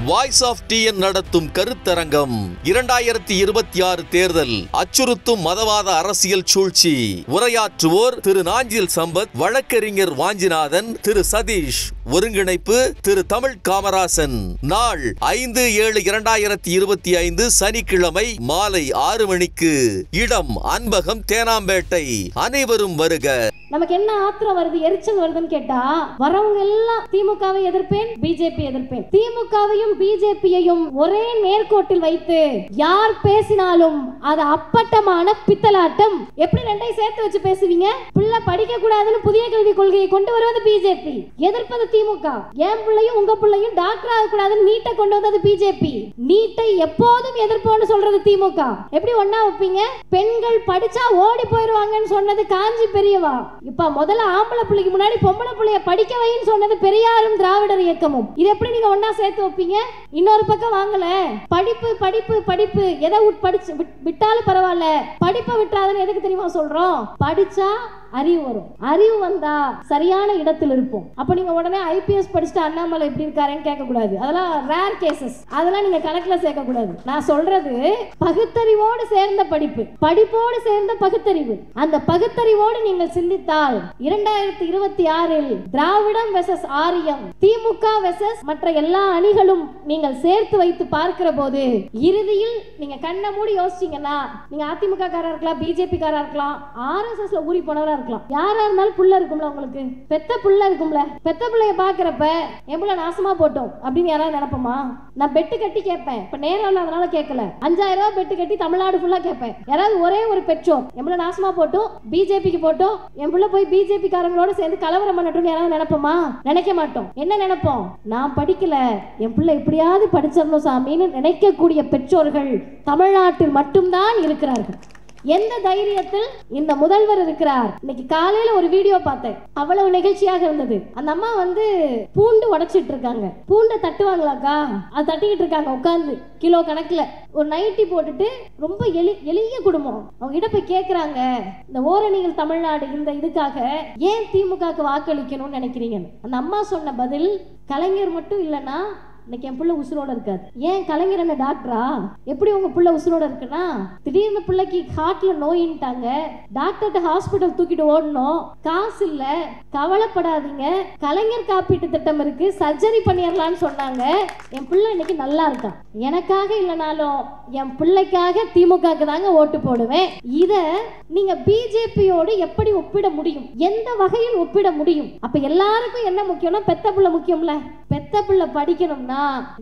Voice of TN நடத்தும் கருத்தரங்கம் 2026 தேர்தல் அச்சுறுத்தும் மதவாத அரசியல் சூழ்ச்சி. உரையாற்றுவோர் திரு நாஞ்சில் சம்பத், வழக்கறிஞர் வாஞ்சிநாதன், திரு சதீஷ். ஒருங்கிணைப்பு திரு தமிழ் காமராசன். நாள் 5/7/2025 சனிக்கிழமை மாலை 6 மணிக்கு. இடம் அன்பகம், தேனாம்பேட்டை. அனைவரும் வருக. நமக்கு என்ன ஆத்திரம் வருது, எரிச்சல் வருதுன்னு கேட்டா, வரவங்க எல்லாம் திமுகவை எதிர்ப்பேன், பிஜேபி எதிர்ப்பேன். திமுகவையும் பிஜேபியையும் ஒரே நேர்கோட்டில் வைத்து யார் பேசினாலும் அது அப்பட்டமான பித்தலாட்டம். எப்படி ரெண்டையும் சேர்த்து வச்சு பேசுவீங்க? பிள்ளை படிக்க கூடாதுன்னு புதிய கல்விக் கொள்கையை கொண்டு வருவது பிஜேபி, எதிர்ப்பது திமுக. என் பிள்ளையும் உங்க பிள்ளையும் டாக்டர் ஆக கூடாதுன்னு நீட்டை கொண்டு வந்தது பிஜேபி, நீட்டை எப்போதும் எதிர்ப்போம்னு சொல்றது திமுக. எப்படி ஒன்னா வைப்பீங்க? பெண்கள் படிச்சா ஓடி போயிருவாங்கன்னு சொன்னது காஞ்சி பெரியவா. இப்ப முதல்ல ஆம்பளை பிள்ளைக்கு முன்னாடி பொம்பளை பிள்ளைய படிக்க வைன்னு சொன்னது பெரியாரும் திராவிடர் இயக்கமும். இது எப்படி நீங்க ஒன்னா சேர்த்து வைப்பீங்க? இன்னொரு பக்கம் வாங்கல, படிப்பு படிப்பு படிப்பு, எதை படிச்சு விட்டாலும் பரவாயில்ல, படிப்பை விட்டாதுன்னு எதுக்கு தெரியுமா சொல்றோம்? படிச்சா அறிவு வரும், அறிவு வந்தா சரியான இடத்தில் இருப்போம். அப்ப நீங்க உடனே ஐபிஎஸ் படிச்சுட்டு அண்ணாமலை எப்படி இருக்காருன்னு கேட்க கூடாது. அதெல்லாம் ரேர் கேசஸ், அதெல்லாம் நீங்க கணக்குல சேர்க்க கூடாது. நான் சொல்றது பகுத்தறிவோடு சேர்ந்த படிப்பு, படிப்போடு சேர்ந்த பகுத்தறிவு. அந்த பகுத்தறிவோடு நீங்கள் சிந்தித்தால் 2026 திராவிடம் வெர்சஸ் ஆரியம், திமுக வெர்சஸ் மற்ற எல்லா அணிகளும் நீங்கள் சேர்த்து வைத்து பார்க்கிற போது இறுதியில் நீங்க கண்ணை மூடி யோசிச்சீங்கன்னா, நீங்க அதிமுக காரா இருக்கலாம், பிஜேபி காரா இருக்கலாம், ஆர்எஸ்எஸ்ல ஊறி போனவரா இருக்கலாம், யாரா இருந்தாலும் புள்ள இருக்கும்ல, உங்களுக்கு பெத்த புள்ள இருக்கும்ல. பெத்த பிள்ளைய பாக்குறப்ப எவ்வளவு நாசமா போட்டோம் அப்படின்னு யாராவது நினைப்போமா? நான் பெட்டு கட்டி கேட்பேன், இப்ப நேரம் இல்லாதனால கேட்கல, 5000 ரூபாய் பெட்டு கட்டி தமிழ்நாடு ஃபுல்லா கேட்பேன். யாராவது ஒரே ஒரு பெற்றோர் எவ்வளவு நாசமா போட்டோம், பிஜேபிக்கு போட்டோம், என் பிள்ளை போய் பிஜேபி காரங்களோட சேர்ந்து கலவரம் பண்ணட்டும் யாராவது நினைப்போமா? நினைக்க மாட்டோம். என்ன நினைப்போம்? நான் படிக்கல, என் பிள்ளை எப்படியாவது படிச்சிடணும் சாமின்னு நினைக்கக்கூடிய பெற்றோர்கள் தமிழ்நாட்டில் மட்டும்தான் இருக்கிறார்கள். எந்த தைரியத்தில் இந்த முதல்வர் இருக்கிறார்? இன்னைக்கு காலையில ஒரு வீடியோ பார்த்தேன், அவ்வளவு நிகழ்ச்சியாக இருந்தது. அந்த அம்மா பூண்டு உடைச்சிட்டு இருக்காங்க. பூண்டை தட்டுவாங்களாக்கா, அது தட்டிக்கிட்டு இருக்காங்க உட்கார்ந்து கிலோ கணக்குல. ஒரு நைட்டி போட்டுட்டு, ரொம்ப எளிய குடும்பம். அவங்க கிட்ட போய் கேட்கறாங்க, இந்த ஓரணிகள் தமிழ்நாடு இந்த இதுக்காக ஏன் திமுகக்கு வாக்களிக்கணும்னு நினைக்கிறீங்க? அந்த அம்மா சொன்ன பதில், கலைஞர் மட்டும் இல்லைன்னா இன்னைக்கு என் பிள்ளை உசுரோட இருக்காது. ஏன் கலைஞர் என்ன டாக்டரா? எப்படி உங்க பிள்ளை உசுரோட இருக்குன்னா, திடீர்னு பிள்ளைக்கு ஹார்ட்ல நோயின்ட்டாங்க, டாக்டர்கிட்ட ஹாஸ்பிட்டல் தூக்கிட்டு ஓடணும், காசு இல்ல, கவலைப்படாதீங்க, கலைஞர் காப்பீட்டு திட்டம் இருக்கு, சர்ஜரி பண்ணிடலாம்னு சொன்னாங்க, என் பிள்ளை இன்னைக்கு நல்லா இருக்கான். எனக்காக இல்லைனாலும் என் பிள்ளைக்காக திமுகக்கு தாங்க ஓட்டு போடுவேன். இத நீங்க பிஜேபியோடு எப்படி ஒப்பிட முடியும்? எந்த வகையில் ஒப்பிட முடியும்? அப்ப எல்லாருக்கும் என்ன முக்கியம்னா, பெத்த பிள்ளை முக்கியம்ல. பெத்த பிள்ளை படிக்கணும்னா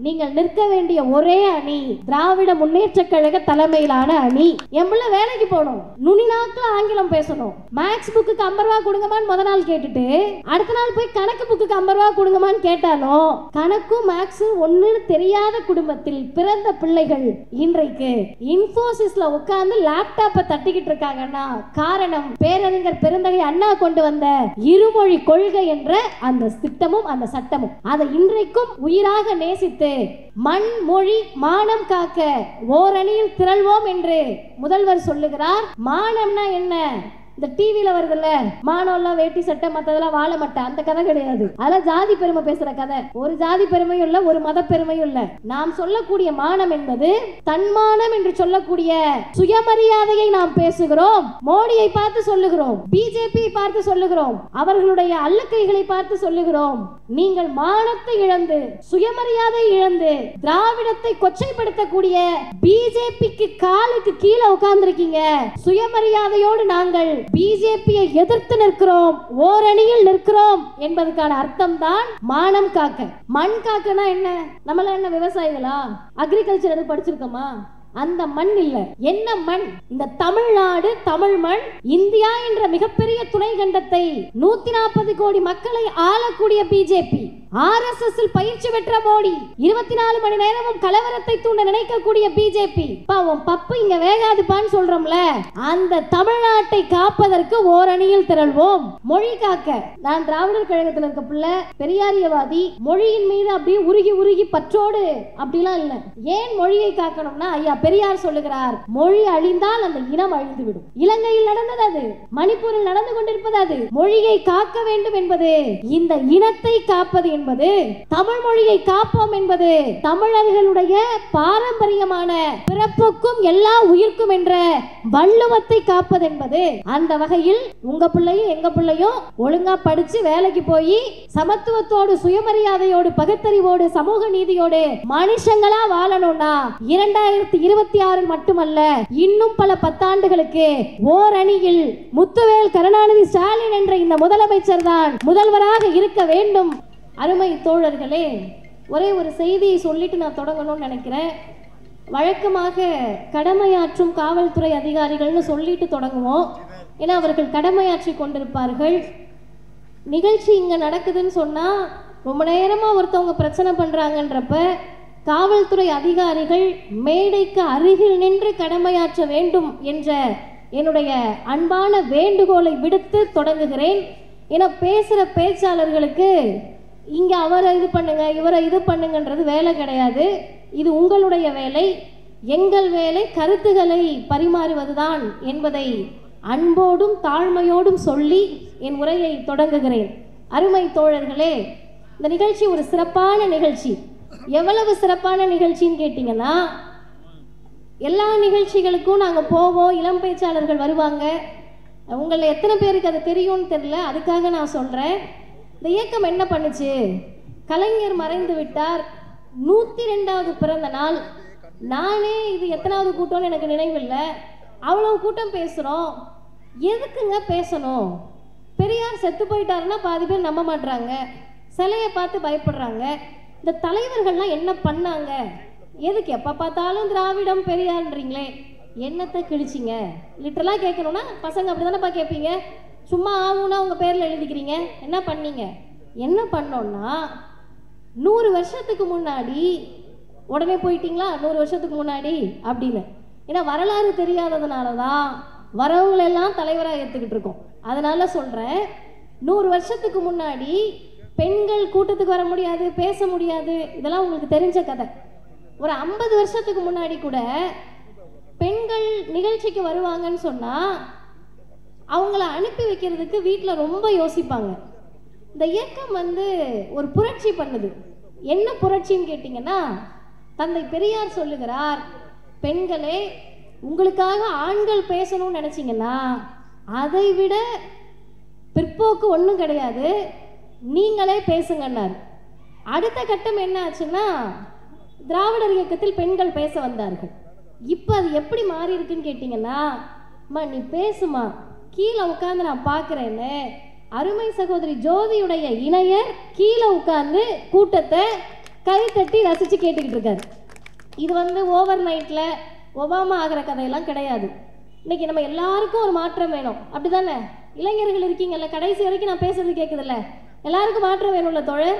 நீங்கள் நிற்க வேண்டிய ஒரே அணி திராவிட முன்னேற்ற கழக தலைமையிலான அணி. என் பிள்ளை வேலைக்கு போகணும், நுனிநாக்குல ஆங்கிலம் பேசணும், மேக்ஸ் புக்கு 50 ரூபாய் கொடுங்கமான்னு முத நாள் கேட்டுட்டு அடுத்த நாள் போய் கணக்கு புக்கு 50 ரூபாய் கொடுங்கமான்னு கேட்டாலும் கணக்கும் மேக்ஸும் ஒண்ணுன்னு தெரியாத குடும்பத்தில் பிறந்த பிள்ளைகள் இன்றைக்கு இன்ஃபோசிஸ்ல உட்கார்ந்து லேப்டாப்பை தட்டிக்கிட்டு இருக்காங்கன்னா காரணம் பேரறிஞர் பெருந்தகை அண்ணா கொண்டு வந்த இருமொழி கொள்கை என்ற அந்த திட்டமும் அந்த சட்டமும். அதை இன்றைக்கும் உயிராக நேசித்து மண் மொழி மானம் காக்க ஓரணியில் திரள்வோம் என்று முதல்வர் சொல்லுகிறார். மானம்னா என்ன? இந்த டிவில வருதுல்ல, மானம்லாம் வேட்டி சட்டை மத்ததெல்லாம் வாழ மாட்டேன், அந்த கதை கிடையாது. அதெல்லாம் ஜாதி பெருமை பேசுற கதை. ஒரு ஜாதி பெருமையும் இல்ல, ஒரு மத பெருமையும் இல்ல. நாம் சொல்லக்கூடிய மானம் என்பது தன்மானம் என்று சொல்லக்கூடிய சுயமரியாதையை நாம் பேசுகிறோம். மோடியை பார்த்து சொல்லுகிறோம், பிஜேபியை பார்த்து சொல்லுகிறோம், அவர்களுடைய அல்லக்கைகளை பார்த்து சொல்லுகிறோம். நீங்கள் மானத்தை இழந்து, சுயமரியாதை இழந்து, திராவிடத்தை கொச்சைப்படுத்தக்கூடிய பிஜேபிக்கு காலுக்கு கீழே உட்கார்ந்திருக்கீங்க. சுயமரியாதையோடு நாங்கள் பிஜேபியை எதிர்த்து நிற்கிறோம், ஓரணியில் நிற்கிறோம் என்பதற்கான அர்த்தம் தான் மானம் காக்க. மண் காக்கனா என்ன? நம்மள என்ன விவசாயிகளா? அக்ரிகல்ச்சர் எது படிச்சிருக்கோமா? அந்த மண் இல்ல. என்ன மண்? இந்த தமிழ்நாடு, தமிழ் மண். இந்தியா என்ற மிகப்பெரிய துணை கண்டத்தை 140 கோடி மக்களை ஆளக்கூடிய பிஜேபி, ஆர்எஸ்எஸ் பயிற்சி பெற்ற மோடி, 24 மணி நேரமும் கலவரத்தை தூண்ட நினைக்கக்கூடிய பிஜேபி. பாவம் பப்பு இங்க வேகாதுப்பான்னு சொல்றோம்ல, அந்த தமிழ்நாட்டை காப்பதற்கு ஓரணியில் திரள்வோம். மொழி காக்க. நான் திராவிடர் கழகத்தில் இருக்க பிள்ளை, பெரியாரியவாதி, மொழியின் மீது அப்படியே உருகி உருகி பற்றோடு அப்படிலாம் இல்ல. ஏன் மொழியை காக்கணும்னா, ஐயா பெரியார் சொல்லுகிறார், மொழி அழிந்தால் அந்த இனம் அழிந்துவிடும். இலங்கையில் நடந்தது அது, மணிப்பூரில் நடந்து கொண்டிருப்பது அது. மொழியை காக்க வேண்டும் என்பது, இந்த இனத்தை காப்பது என்பது, தமிழ் மொழியை காப்போம் என்பது தமிழர்களுடைய பாரம்பரியமான பிறப்புக்கும் எல்லா உயிர்க்கும் என்ற வள்ளுவத்தை காப்பது என்பது. அந்த வகையில் உங்க பிள்ளையும் எங்க பிள்ளையும் ஒழுங்கா படிச்சு வேலைக்கு போய் சமத்துவத்தோடு, சுயமரியாதையோடு, பகுத்தறிவோடு, சமூக நீதியோடு மனுஷங்களா வாழணும்னா 2026 மட்டுமல்ல, இன்னும் பல பத்தாண்டுகளுக்கு ஓர் அணியில் முத்துவேல் கருணாநிதி ஸ்டாலின் என்ற இந்த முதலமைச்சர் தான் முதல்வராக இருக்க வேண்டும். அருமை தோழர்களே, ஒரே ஒரு செய்தியை சொல்லிட்டு நான் தொடங்கணும்னு நினைக்கிறேன். வழக்கமாக கடமையாற்றும் காவல்துறை அதிகாரிகள்னு சொல்லிட்டு தொடங்குவோம். ஏன்னா அவர்கள் கடமையாற்றி கொண்டிருப்பார்கள். நிகழ்ச்சி இங்கே நடக்குதுன்னு சொன்னால் ரொம்ப நேரமாக ஒருத்தவங்க பிரச்சனை பண்ணுறாங்கன்றப்ப காவல்துறை அதிகாரிகள் மேடைக்கு அருகில் நின்று கடமையாற்ற வேண்டும் என்ற என்னுடைய அன்பான வேண்டுகோளை விடுத்து தொடங்குகிறேன். ஏன்னா பேசுகிற பேச்சாளர்களுக்கு இங்கே அவரை இது பண்ணுங்க, இவரை இது பண்ணுங்கன்றது வேலை கிடையாது. இது உங்களுடைய வேலை. எங்கள் வேலை கருத்துக்களை பரிமாறுவதுதான் என்பதை அன்போடும் தாழ்மையோடும் சொல்லி என் உரையை தொடங்குகிறேன். அருமை தோழர்களே, இந்த நிகழ்ச்சி ஒரு சிறப்பான நிகழ்ச்சி. எவ்வளவு சிறப்பான நிகழ்ச்சின்னு கேட்டிங்கன்னா, எல்லா நிகழ்ச்சிகளுக்கும் நாங்கள் போவோம், இளம் பேச்சாளர்கள் வருவாங்க. உங்களில் எத்தனை பேருக்கு அது தெரியும்னு தெரியல, அதுக்காக நான் சொல்கிறேன். இந்த இயக்கம் என்ன பண்ணுச்சு? கலைஞர் மறைந்து விட்டார், 102வது பிறந்த நாள். நானே இது எத்தனாவது கூட்டம்னு எனக்கு நினைவில்லை. அவ்வளோ கூட்டம் பேசுகிறோம். எதுக்குங்க பேசணும்? பெரியார் செத்து போயிட்டாருன்னா பாதி பேர் நம்ப மாட்டுறாங்க, சிலையை பார்த்து பயப்படுறாங்க. இந்த தலைவர்கள்லாம் என்ன பண்ணாங்க? எதுக்கு எப்போ பார்த்தாலும் திராவிடம் பெரியார்ன்றீங்களே, என்னத்தை கிழிச்சிங்க? லிட்டரலாக கேட்கணும்னா பசங்க அப்படி தானேப்பா கேட்பீங்க. சும்மா ஆகும்னா உங்கள் பேரில் எழுதிக்கிறீங்க. என்ன பண்ணீங்க? என்ன பண்ணோன்னா, 100 வருஷத்துக்கு முன்னாடி உடனே போயிட்டீங்களா 100 வருஷத்துக்கு முன்னாடி அப்படின்னு. ஏன்னா வரலாறு தெரியாததுனால தான் வரவங்களெல்லாம் தலைவராக ஏற்றுக்கிட்டு இருக்கோம். அதனால் சொல்கிறேன், 100 வருஷத்துக்கு முன்னாடி பெண்கள் கூட்டத்துக்கு வர முடியாது, பேச முடியாது, இதெல்லாம் உங்களுக்கு தெரிஞ்ச கதை. ஒரு 50 வருஷத்துக்கு முன்னாடி கூட பெண்கள் நிகழ்ச்சிக்கு வருவாங்கன்னு சொன்னால் அவங்கள அனுப்பி வைக்கிறதுக்கு வீட்டில் ரொம்ப யோசிப்பாங்க. இந்த இயக்கம் ஒரு புரட்சி பண்ணுது. என்ன புரட்சின்னு கேட்டிங்கன்னா, தந்தை பெரியார் சொல்லுகிறார், பெண்களே உங்களுக்காக ஆண்கள் பேசணும்னு நினச்சிங்கன்னா அதை விட பிற்போக்கு ஒன்றும் கிடையாது, நீங்களே பேசுங்கன்னார். அடுத்த கட்டம் என்ன ஆச்சுன்னா, திராவிடர் இயக்கத்தில் பெண்கள் பேச வந்தார்கள். இப்போ அது எப்படி மாறி இருக்குன்னு கேட்டிங்கன்னா, அம்மா நீ பேசுமா, கீழே உட்காந்து நான் பார்க்குறேன்னு அருமை சகோதரி ஜோதியுடைய இணையர் கீழே உட்காந்து கூட்டத்தை கைத்தட்டி ரசித்து கேட்டுக்கிட்டு இருக்காரு. இது ஓவர் நைட்டில் ஒபாமா ஆகிற கதையெல்லாம் கிடையாது. இன்னைக்கு நம்ம எல்லாருக்கும் ஒரு மாற்றம் வேணும், அப்படி தானே? இளைஞர்கள் இருக்கீங்கல்ல, கடைசி வரைக்கும் நான் பேசுறது கேட்குதுல்ல, எல்லாருக்கும் மாற்றம் வேணும்ல தோழர்,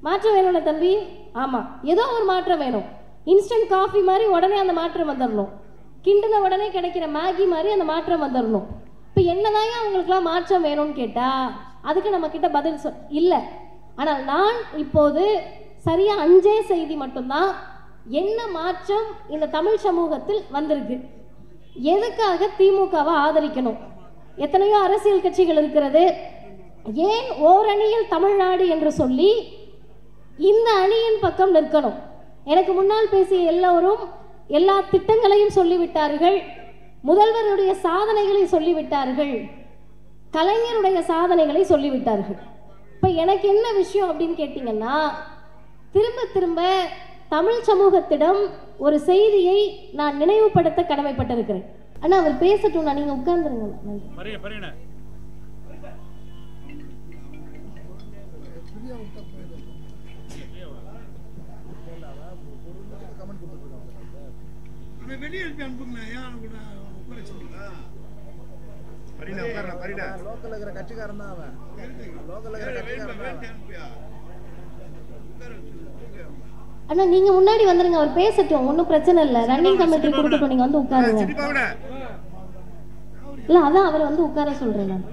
மாற்றம் வேணும்ல தம்பி? ஆமாம், ஏதோ ஒரு மாற்றம் வேணும். இன்ஸ்டன்ட் காஃபி மாதிரி உடனே அந்த மாற்றம் வந்துடணும், கிண்டின உடனே கிடைக்கிற மேகி மாதிரி அந்த மாற்றம் வந்துடணும். இப்போ என்னதான் அவங்களுக்குலாம் மாற்றம் வேணும்னு கேட்டால் அதுக்கு நம்மக்கிட்ட பதில் இல்லை. ஆனால் நான் இப்போது சரியாக 5 செய்தி மட்டும்தான் என்ன மாற்றம் இந்த தமிழ் சமூகத்தில் வந்திருக்கு. எதுக்காக திமுகவை ஆதரிக்கணும்? எத்தனையோ அரசியல் கட்சிகள் இருக்கிறது. ஏன் ஓரணியில் தமிழ்நாடு என்று சொல்லி இந்த அணியின் பக்கம் நிற்கணும்? எனக்கு முன்னால் பேசிய எல்லோரும் எல்லா திட்டங்களையும் சொல்லிவிட்டார்கள், முதல்வருடைய சாதனைகளை சொல்லிவிட்டார்கள், கலைஞருடைய சாதனைகளை சொல்லிவிட்டார்கள். இப்போ எனக்கு என்ன விஷயம் அப்படின்னு கேட்டிங்கன்னா, திரும்ப திரும்ப தமிழ் சமூகத்திடம் ஒரு செய்தியை நான் நினைவுபடுத்த கடமைப்பட்டிருக்கிறேன். ஆனால் அவர் பேசட்டும், நான் நீங்கள் உட்கார்ந்துருங்க. அண்ணா நீங்க முன்னாடி வந்துருங்க, அவர் பேசட்டும், ஒன்றும் பிரச்சனை இல்லை. ரன்னிங் கமிட்டி கொடுக்கட்டும், நீங்க வந்து உட்காருங்க. இல்ல அதான் அவர் உட்கார சொல்றேன் நான்.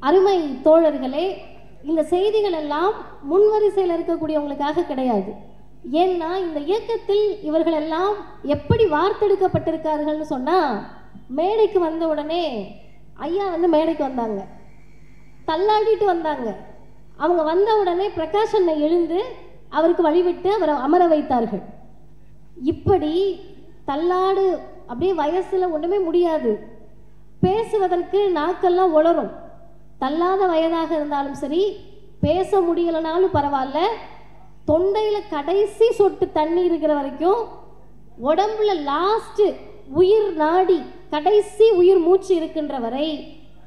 அருமை தோழர்களே, இந்த செய்திகள் எல்லாம் முன்வரிசையில் இருக்கக்கூடியவங்களுக்காக கிடையாது. ஏன்னா இந்த இயக்கத்தில் இவர்கள் எல்லாம் எப்படி வார்த்தெடுக்கப்பட்டிருக்கார்கள்னு சொன்னால், மேடைக்கு வந்த உடனே ஐயா மேடைக்கு வந்தாங்க, தள்ளாடிட்டு வந்தாங்க. அவங்க வந்த உடனே பிரகாஷ் அண்ணன் எழுந்து அவருக்கு வழிவிட்டு அவரை அமர வைத்தார்கள். இப்படி தள்ளாடு, அப்படியே வயசில் ஒன்றுமே முடியாது, பேசுவதற்கு நாக்கெல்லாம் உளரும். தள்ளாத வயதாக இருந்தாலும் சரி, பேச முடியலனாலும் பரவாயில்ல, தொண்டையில் கடைசி சொட்டு தண்ணி இருக்கிற வரைக்கும், உடம்புல லாஸ்ட் உயிர் நாடி கடைசி உயிர் மூச்சு இருக்கின்ற வரை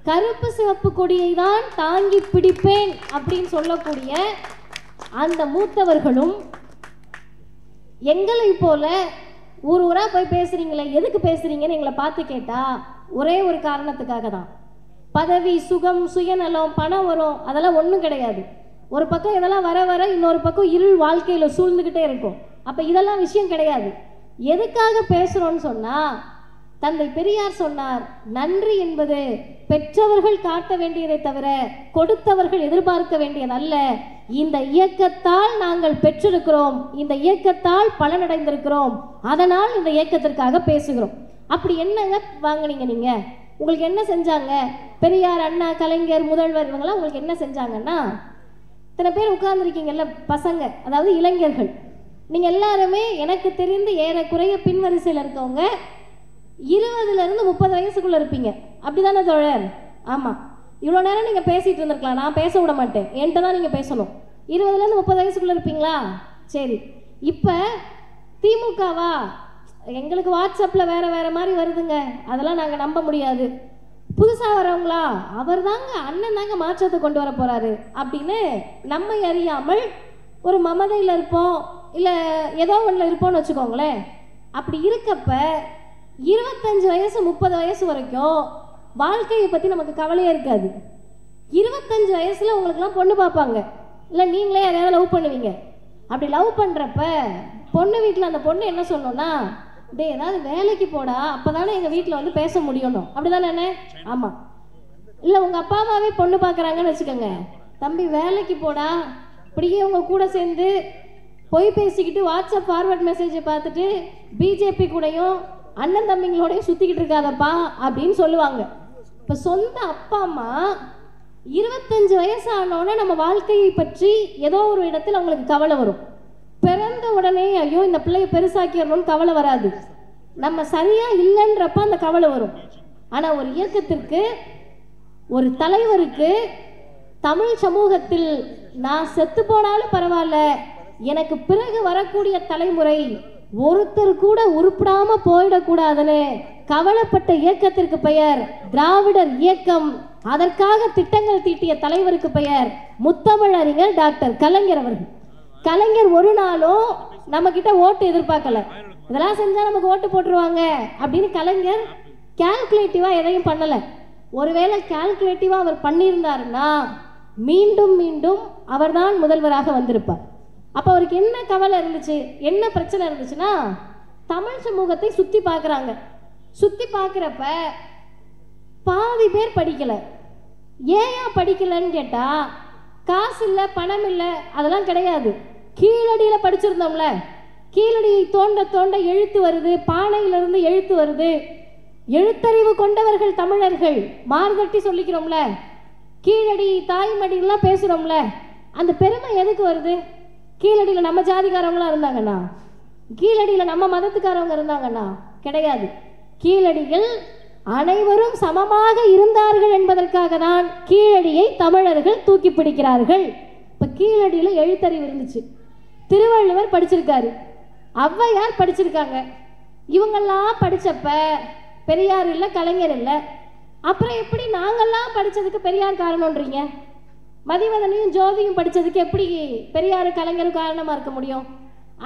கருப்பு சிவப்பு கொடியை தான் தாங்கி பிடிப்பேன் அப்படின்னு சொல்லக்கூடிய அந்த மூத்தவர்களும் எங்களை போல ஊர் ஊராக போய் பேசுறீங்களே, எதுக்கு பேசுறீங்கன்னு எங்களை பார்த்து கேட்டா ஒரே ஒரு காரணத்துக்காக தான். பதவி, சுகம், சுயநலம், பணம் வரும், அதெல்லாம் ஒன்றும் கிடையாது. ஒரு பக்கம் இதெல்லாம் வர வர இன்னொரு பக்கம் இருள் வாழ்க்கையில் சூழ்ந்துக்கிட்டே இருக்கும். அப்போ இதெல்லாம் விஷயம் கிடையாது. எதுக்காக பேசுகிறோன்னு சொன்னால், தந்தை பெரியார் சொன்னார், நன்றி என்பது பெற்றவர்கள் காட்ட வேண்டியதை தவிர கொடுத்தவர்கள் எதிர்பார்க்க வேண்டியதல்ல. இந்த இயக்கத்தால் நாங்கள் பெற்றிருக்கிறோம், இந்த இயக்கத்தால் பலனடைந்திருக்கிறோம், அதனால் இந்த இயக்கத்திற்காக பேசுகிறோம். அப்படி என்னங்க வாங்கினீங்க நீங்க? உங்களுக்கு என்ன செஞ்சாங்க? பெரியார், அண்ணா, கலைஞர், முதல்வர் இவங்கெல்லாம் உங்களுக்கு என்ன செஞ்சாங்கன்னா, இத்தனை பேர் உட்கார்ந்துருக்கீங்கல்ல பசங்க, அதாவது இளைஞர்கள், நீங்கள் எல்லாருமே எனக்கு தெரிந்து ஏறக்குறைய பின்வரிசையில் இருக்கவங்க 20லேருந்து 30 வயசுக்குள்ளே இருப்பீங்க, அப்படி தானே தோழர்? ஆமாம். இவ்வளோ நேரம் நீங்கள் பேசிகிட்டு இருந்திருக்கலாம், நான் பேச விட மாட்டேன், என்கிட்ட தான் நீங்கள் பேசணும். 20லேருந்து 30 வயசுக்குள்ளே இருப்பீங்களா? சரி. இப்போ திமுகவா? எங்களுக்கு வாட்ஸ்அப்பில் வேறு வேறு மாதிரி வருதுங்க, அதெல்லாம் நாங்கள் நம்ப முடியாது. புதுசாக வரவங்களா? அவர் தாங்க, அண்ணன் தாங்க மாற்றத்தை கொண்டு வர போகிறாரு அப்படின்னு நம்மை அறியாமல் ஒரு மமதையில் இருப்போம், இல்லை ஏதோ ஒன்றில் இருப்போம்னு வச்சுக்கோங்களேன். அப்படி இருக்கப்ப 25 வயசு 30 வயசு வரைக்கும் வாழ்க்கையை பற்றி நமக்கு கவலையே இருக்காது. 25 வயசில் உங்களுக்குலாம் பொண்ணு பார்ப்பாங்க, இல்லை நீங்களே யாரையாவது லவ் பண்ணுவீங்க. அப்படி லவ் பண்ணுறப்ப பொண்ணு வீட்டில் அந்த பொண்ணு என்ன சொல்லணும்னா, டே ஏதாவது வேலைக்கு போடா, அப்போ தானே எங்கள் வீட்டில் பேச முடியணும், அப்படி தானே என்ன? ஆமாம். இல்லை உங்கள் அப்பா அம்மாவே பொண்ணு பார்க்குறாங்கன்னு வச்சுக்கோங்க, தம்பி வேலைக்கு போடா, இப்படியே உங்கள் கூட சேர்ந்து பொய் பேசிக்கிட்டு வாட்ஸ்அப் ஃபார்வர்ட் மெசேஜை பார்த்துட்டு பிஜேபி கூடயும் அண்ணன் தம்பிங்களோடையும் சுற்றிக்கிட்டு இருக்காதப்பா அப்படின்னு சொல்லுவாங்க. இப்போ சொந்த அப்பா அம்மா 25 வயசு ஆனோடனே நம்ம வாழ்க்கையை பற்றி ஏதோ ஒரு இடத்துல அவங்களுக்கு கவலை வரும். பிறந்த உடனே ஐயோ இந்த பிள்ளையை பெருசாக்கிடணும்னு கவலை வராது, நம்ம சரியா இல்லைன்றப்ப அந்த கவலை வரும். ஆனால் ஒரு இயக்கத்திற்கு, ஒரு தலைவருக்கு, தமிழ் சமூகத்தில் நான் செத்து போனாலும் பரவாயில்ல, எனக்கு பிறகு வரக்கூடிய தலைமுறை ஒருத்தர் கூட உருப்படாம போயிடக்கூடாதுன்னு கவலைப்பட்ட இயக்கத்திற்கு பெயர் திராவிடர் இயக்கம். அதற்காக திட்டங்கள் தீட்டிய தலைவருக்கு பெயர் முத்தமிழறிஞர் டாக்டர் கலைஞர் அவர்கள். கலைஞர் ஒரு நாளும் நம்ம கிட்ட ஓட்டு எதிர்பார்க்கல, இதெல்லாம் செஞ்சா நமக்கு ஓட்டு போட்டுருவாங்க அப்படின்னு கலைஞர் கால்குலேட்டிவா எதையும் பண்ணல. ஒருவேளை கால்குலேட்டிவா அவர் பண்ணியிருந்தாருன்னா மீண்டும் மீண்டும் அவர்தான் முதல்வராக வந்திருப்பார். அப்போ அவருக்கு என்ன கவலை இருந்துச்சு, என்ன பிரச்சனை இருந்துச்சுன்னா, தமிழ் சமூகத்தை சுற்றி பார்க்குறாங்க. சுற்றி பார்க்குறப்ப பாதி பேர் படிக்கலை. ஏன் படிக்கலைன்னு கேட்டால், காசு இல்லை, பணம் இல்லை, அதெல்லாம் கிடையாது. கீழடியில் படிச்சிருந்தோம்ல, கீழடியை தோண்ட தோண்ட எழுத்து வருது, பானையிலிருந்து எழுத்து வருது. எழுத்தறிவு கொண்டவர்கள் தமிழர்கள், மார்கட்டி சொல்லிக்கிறோம்ல, கீழடி தாய்மடிலாம் பேசுகிறோம்ல, அந்த பெருமை எதுக்கு வருது? கீழடியில் நம்ம ஜாதிக்காரவங்களாம் இருந்தாங்கன்னா, கீழடியில் நம்ம மதத்துக்காரவங்க இருந்தாங்கன்னா கிடையாது. கீழடியில் அனைவரும் சமமாக இருந்தார்கள் என்பதற்காக தான் கீழடியை தமிழர்கள் தூக்கி பிடிக்கிறார்கள். இப்போ கீழடியில் எழுத்தறிவு இருந்துச்சு, திருவள்ளுவர் படிச்சிருக்காரு, ஔவையார் படிச்சிருக்காங்க. இவங்கெல்லாம் படித்தப்ப பெரியார் இல்லை, கலைஞர் இல்லை. அப்புறம் எப்படி நாங்கள்லாம் படித்ததுக்கு பெரியார் காரணம்ன்றீங்க? மதிவதனையும் ஜோதியும் படித்ததுக்கு எப்படி பெரியார் கலைஞரும் காரணமாக இருக்க முடியும்?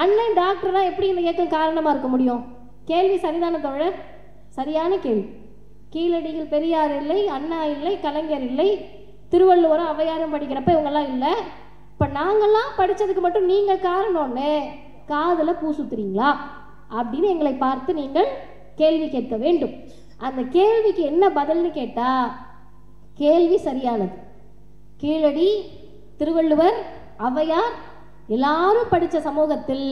அண்ணன் டாக்டர்னா எப்படி இந்த இயக்கம் காரணமாக இருக்க முடியும்? கேள்வி சரிதான தோழர்? சரியான கேள்வி. கீழடியில் பெரியார் இல்லை, அண்ணா இல்லை, கலைஞர் இல்லை, திருவள்ளுவரும் ஔவையாரும் படிக்கிறப்ப இவங்கெல்லாம் இல்லை. இப்போ நாங்கள்லாம் படித்ததுக்கு மட்டும் நீங்கள் காரணம்னு காதில் பூ சுத்துறீங்களா அப்படின்னு எங்களை பார்த்து நீங்கள் கேள்வி கேட்க வேண்டும். அந்த கேள்விக்கு என்ன பதில்னு கேட்டால், கேள்வி சரியானது. கீழடி, திருவள்ளுவர், ஔவையார், எல்லாரும் படித்த சமூகத்தில்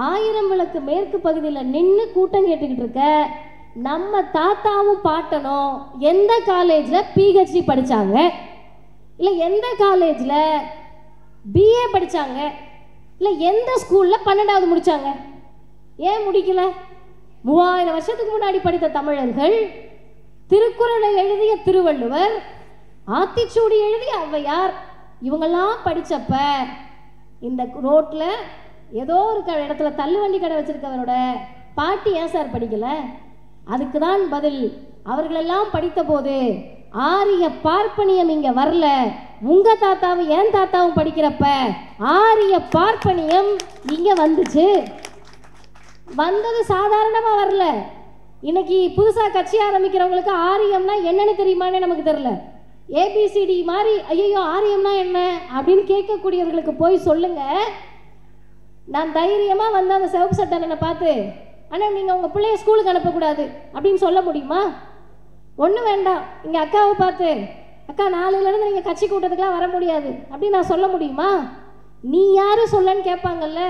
1000 விளக்கு மேற்கு பகுதியில் நின்று கூட்டம் கேட்டுக்கிட்டு இருக்க நம்ம தாத்தாவும் பாட்டனும் எந்த காலேஜில் பிஹெச்டி படித்தாங்க, இல்லை எந்த காலேஜில் பிஏ படித்தாங்க, இல்லை எந்த ஸ்கூலில் 12வது முடித்தாங்க? ஏன் முடிக்கல? 3000 வருஷத்துக்கு முன்னாடி படித்த தமிழர்கள், திருக்குறளை எழுதிய திருவள்ளுவர், ஆத்திச்சூடி எழுதிய ஔவையார், இவங்கெல்லாம் படித்தப்ப இந்த ரோட்டில் ஏதோ ஒரு இடத்துல தள்ளுவண்டி கடை வச்சிருக்கவரோட பாட்டி ஏன் சார் படிக்கல? அதுக்கு தான் பதில், அவர்களெல்லாம் படித்த போது ஆரிய பார்ப்பனியம் இங்க வரல. உங்க தாத்தாவும் என் தாத்தாவும் படிக்கிறப்ப ஆரிய பார்ப்பனியம் இங்க வந்துச்சு. வந்தது சாதாரணமா வரல. இன்னைக்கு புதுசா கட்சி ஆரம்பிக்கிறவங்களுக்கு ஆரியம்னா என்னன்னு தெரியுமான்னு நமக்கு தெரியல. ஏபிசிடி மாதிரி ஐயோ ஆரியம்னா என்ன அப்படின்னு கேட்கக்கூடியவர்களுக்கு போய் சொல்லுங்க. நான் தைரியமா வந்து அந்த சிவப்பு சட்டனை பார்த்து, ஆனால் நீங்கள் உங்கள் பிள்ளைய ஸ்கூலுக்கு அனுப்பக்கூடாது அப்படின்னு சொல்ல முடியுமா? ஒன்றும் வேண்டாம். இங்கே அக்காவை பார்த்து, அக்கா நாளையிலேருந்து நீங்கள் கட்சி கூட்டத்துக்குலாம் வர முடியாது அப்படின்னு நான் சொல்ல முடியுமா? நீ யாரு சொல்லன்னு கேட்பாங்கல்ல.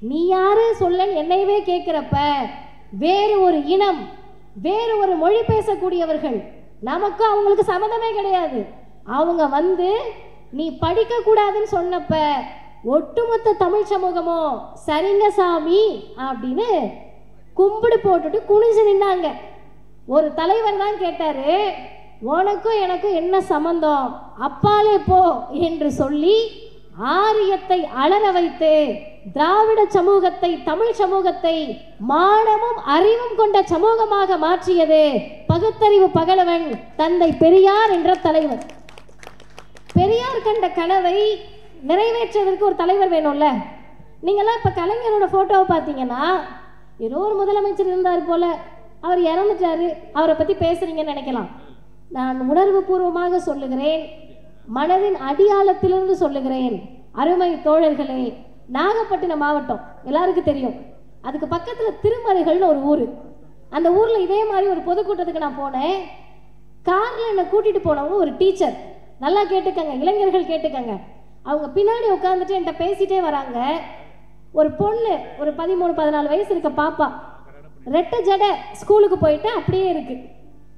நீ யாரு சொல்லன்னு என்னையவே கேட்குறப்ப வேறு ஒரு இனம், வேறு ஒரு மொழி பேசக்கூடியவர்கள், நமக்கும் அவங்களுக்கு சம்மந்தமே கிடையாது. அவங்க வந்து நீ படிக்கக்கூடாதுன்னு சொன்னப்ப ஒட்டுமொத்த தமிழ் சமூகமோ சரிங்க சாமி அப்படின்னு கும்பிடு போட்டுட்டு குனிஞ்சு நின்னாங்க. ஒரு தலைவர் தான் கேட்டாரு, உனக்கும் எனக்கும் என்ன சம்பந்தம், அப்பாலே போ என்று சொல்லி ஆரியத்தை அலற வைத்து திராவிட சமூகத்தை, தமிழ் சமூகத்தை மானமும் அறிவும் கொண்ட சமூகமாக மாற்றியது பகுத்தறிவு பகலவன் தந்தை பெரியார் என்ற தலைவர். பெரியார் கண்ட கனவை நிறைவேற்றுவதற்கு ஒரு தலைவர் வேணும்ல. நீங்களாம் இப்போ கலைஞரோட ஃபோட்டோவை பார்த்தீங்கன்னா ஏதோ ஒரு முதலமைச்சர் இருந்தார் போல, அவர் இறந்துட்டாரு, அவரை பற்றி பேசுறீங்கன்னு நினைக்கலாம். நான் உணர்வு பூர்வமாக சொல்லுகிறேன், மனதின் அடியாளத்திலிருந்து சொல்லுகிறேன். அருமை தோழர்களே, நாகப்பட்டினம் மாவட்டம் எல்லாருக்கும் தெரியும். அதுக்கு பக்கத்தில் திருமறைகள்னு ஒரு ஊர். அந்த ஊரில் இதே மாதிரி ஒரு பொதுக்கூட்டத்துக்கு நான் போனேன். காரில் என்னை கூட்டிகிட்டு போனவங்க ஒரு டீச்சர். நல்லா கேட்டுக்கங்க, இளைஞர்கள் கேட்டுக்கங்க. அவங்க பின்னாடி உட்காந்துட்டு என்கிட்ட பேசிகிட்டே வராங்க. ஒரு பொண்ணு, ஒரு 13-14 வயசு இருக்க பாப்பா, ரெட்டை ஜடை, ஸ்கூலுக்கு போயிட்டு அப்படியே இருக்கு,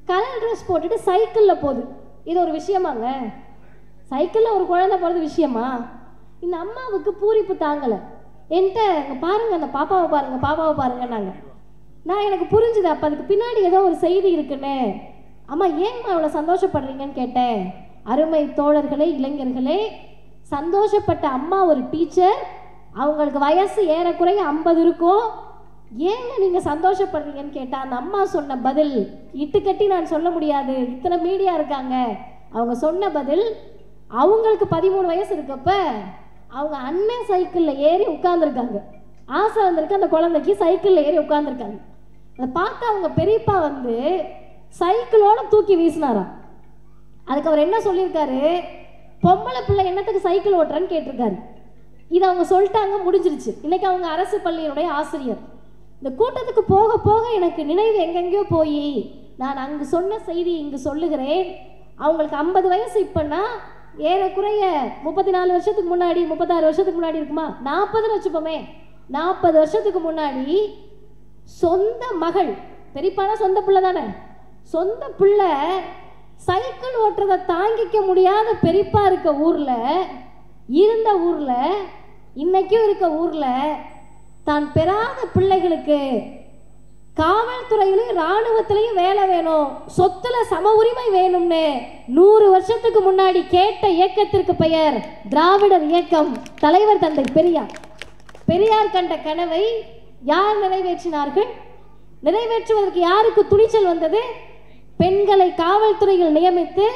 கலர் ட்ரெஸ் போட்டுட்டு சைக்கிளில் போகுது. இது ஒரு விஷயமாங்க? சைக்கிளில் ஒரு குழந்தை போகிறது விஷயமா? இந்த அம்மாவுக்கு பூரிப்பு தாங்கலை. என்கிட்ட பாருங்க, அந்த பாப்பாவை பாருங்க, பாப்பாவை பாருங்கன்னாங்க. நான் எனக்கு புரிஞ்சுது, அப்போ அதுக்கு பின்னாடி ஏதோ ஒரு செய்தி இருக்குன்னு. அம்மா ஏங்கம்மா இவ்வளோ சந்தோஷப்படுறீங்கன்னு கேட்டேன். அருமை தோழர்களே, இளைஞர்களே, சந்தோஷப்பட்ட அம்மா ஒரு டீச்சர், அவங்களுக்கு வயசு ஏறக்குறைய 50 இருக்கும். ஏங்க நீங்கள் சந்தோஷப்படுறீங்கன்னு கேட்டால் அந்த அம்மா சொன்ன பதில் இட்டுக்கட்டி நான் சொல்ல முடியாது, இத்தனை மீடியா இருக்காங்க. அவங்க சொன்ன பதில், அவங்களுக்கு 13 வயசு இருக்கப்ப அவங்க அண்ணன் சைக்கிளில் ஏறி உட்காந்துருக்காங்க. ஆசை வந்திருக்கு அந்த குழந்தைக்கு, சைக்கிளில் ஏறி உட்காந்துருக்காங்க. அதை பார்த்து அவங்க பெரியப்பா வந்து சைக்கிளோட தூக்கி வீசினாராம். அதுக்கு அவர் என்ன சொல்லியிருக்காரு, பொம்பளை பிள்ளை என்னத்துக்கு சைக்கிள் ஓட்டுறன்னு கேட்டிருக்காரு. இதை அவங்க சொல்லிட்டாங்க, முடிஞ்சிருச்சு. இன்னைக்கு அவங்க அரசு பள்ளியினுடைய ஆசிரியர். இந்த கூட்டத்துக்கு போக போக எனக்கு நினைவு எங்கெங்கேயோ போய் நான் அங்கு சொன்ன செய்தி இங்கு சொல்லுகிறேன். அவங்களுக்கு 50 வயசு. இப்போன்னா ஏறக்குறைய 34 வருஷத்துக்கு முன்னாடி, 36 வருஷத்துக்கு முன்னாடி இருக்குமா, 40 வச்சுப்போமே, 40 வருஷத்துக்கு முன்னாடி சொந்த மகள், பெரியப்பானா சொந்த பிள்ளை தானே, சொந்த பிள்ளை சைக்கிள் ஓட்டுறதை தாங்கிக்க முடியாத பெரியப்பா இருக்க ஊரில், இருந்த ஊரில், இன்னைக்கும் இருக்க ஊரில் தான் பெறாத பிள்ளைகளுக்கு காவல்துறையிலையும் இராணுவத்திலையும் வேலை வேணும், சொத்துல சம உரிமை வேணும்னு 100 வருஷத்துக்கு முன்னாடி கேட்ட இயக்கத்திற்கு பெயர் திராவிடர் இயக்கம். தலைவர் தந்தை பெரியார். பெரியார் கண்ட கனவை யார் நிறைவேற்றினார்கள்? நிறைவேற்றுவதற்கு யாருக்கு துணிச்சல் வந்தது? பெண்களை காவல்துறையில் நியமித்து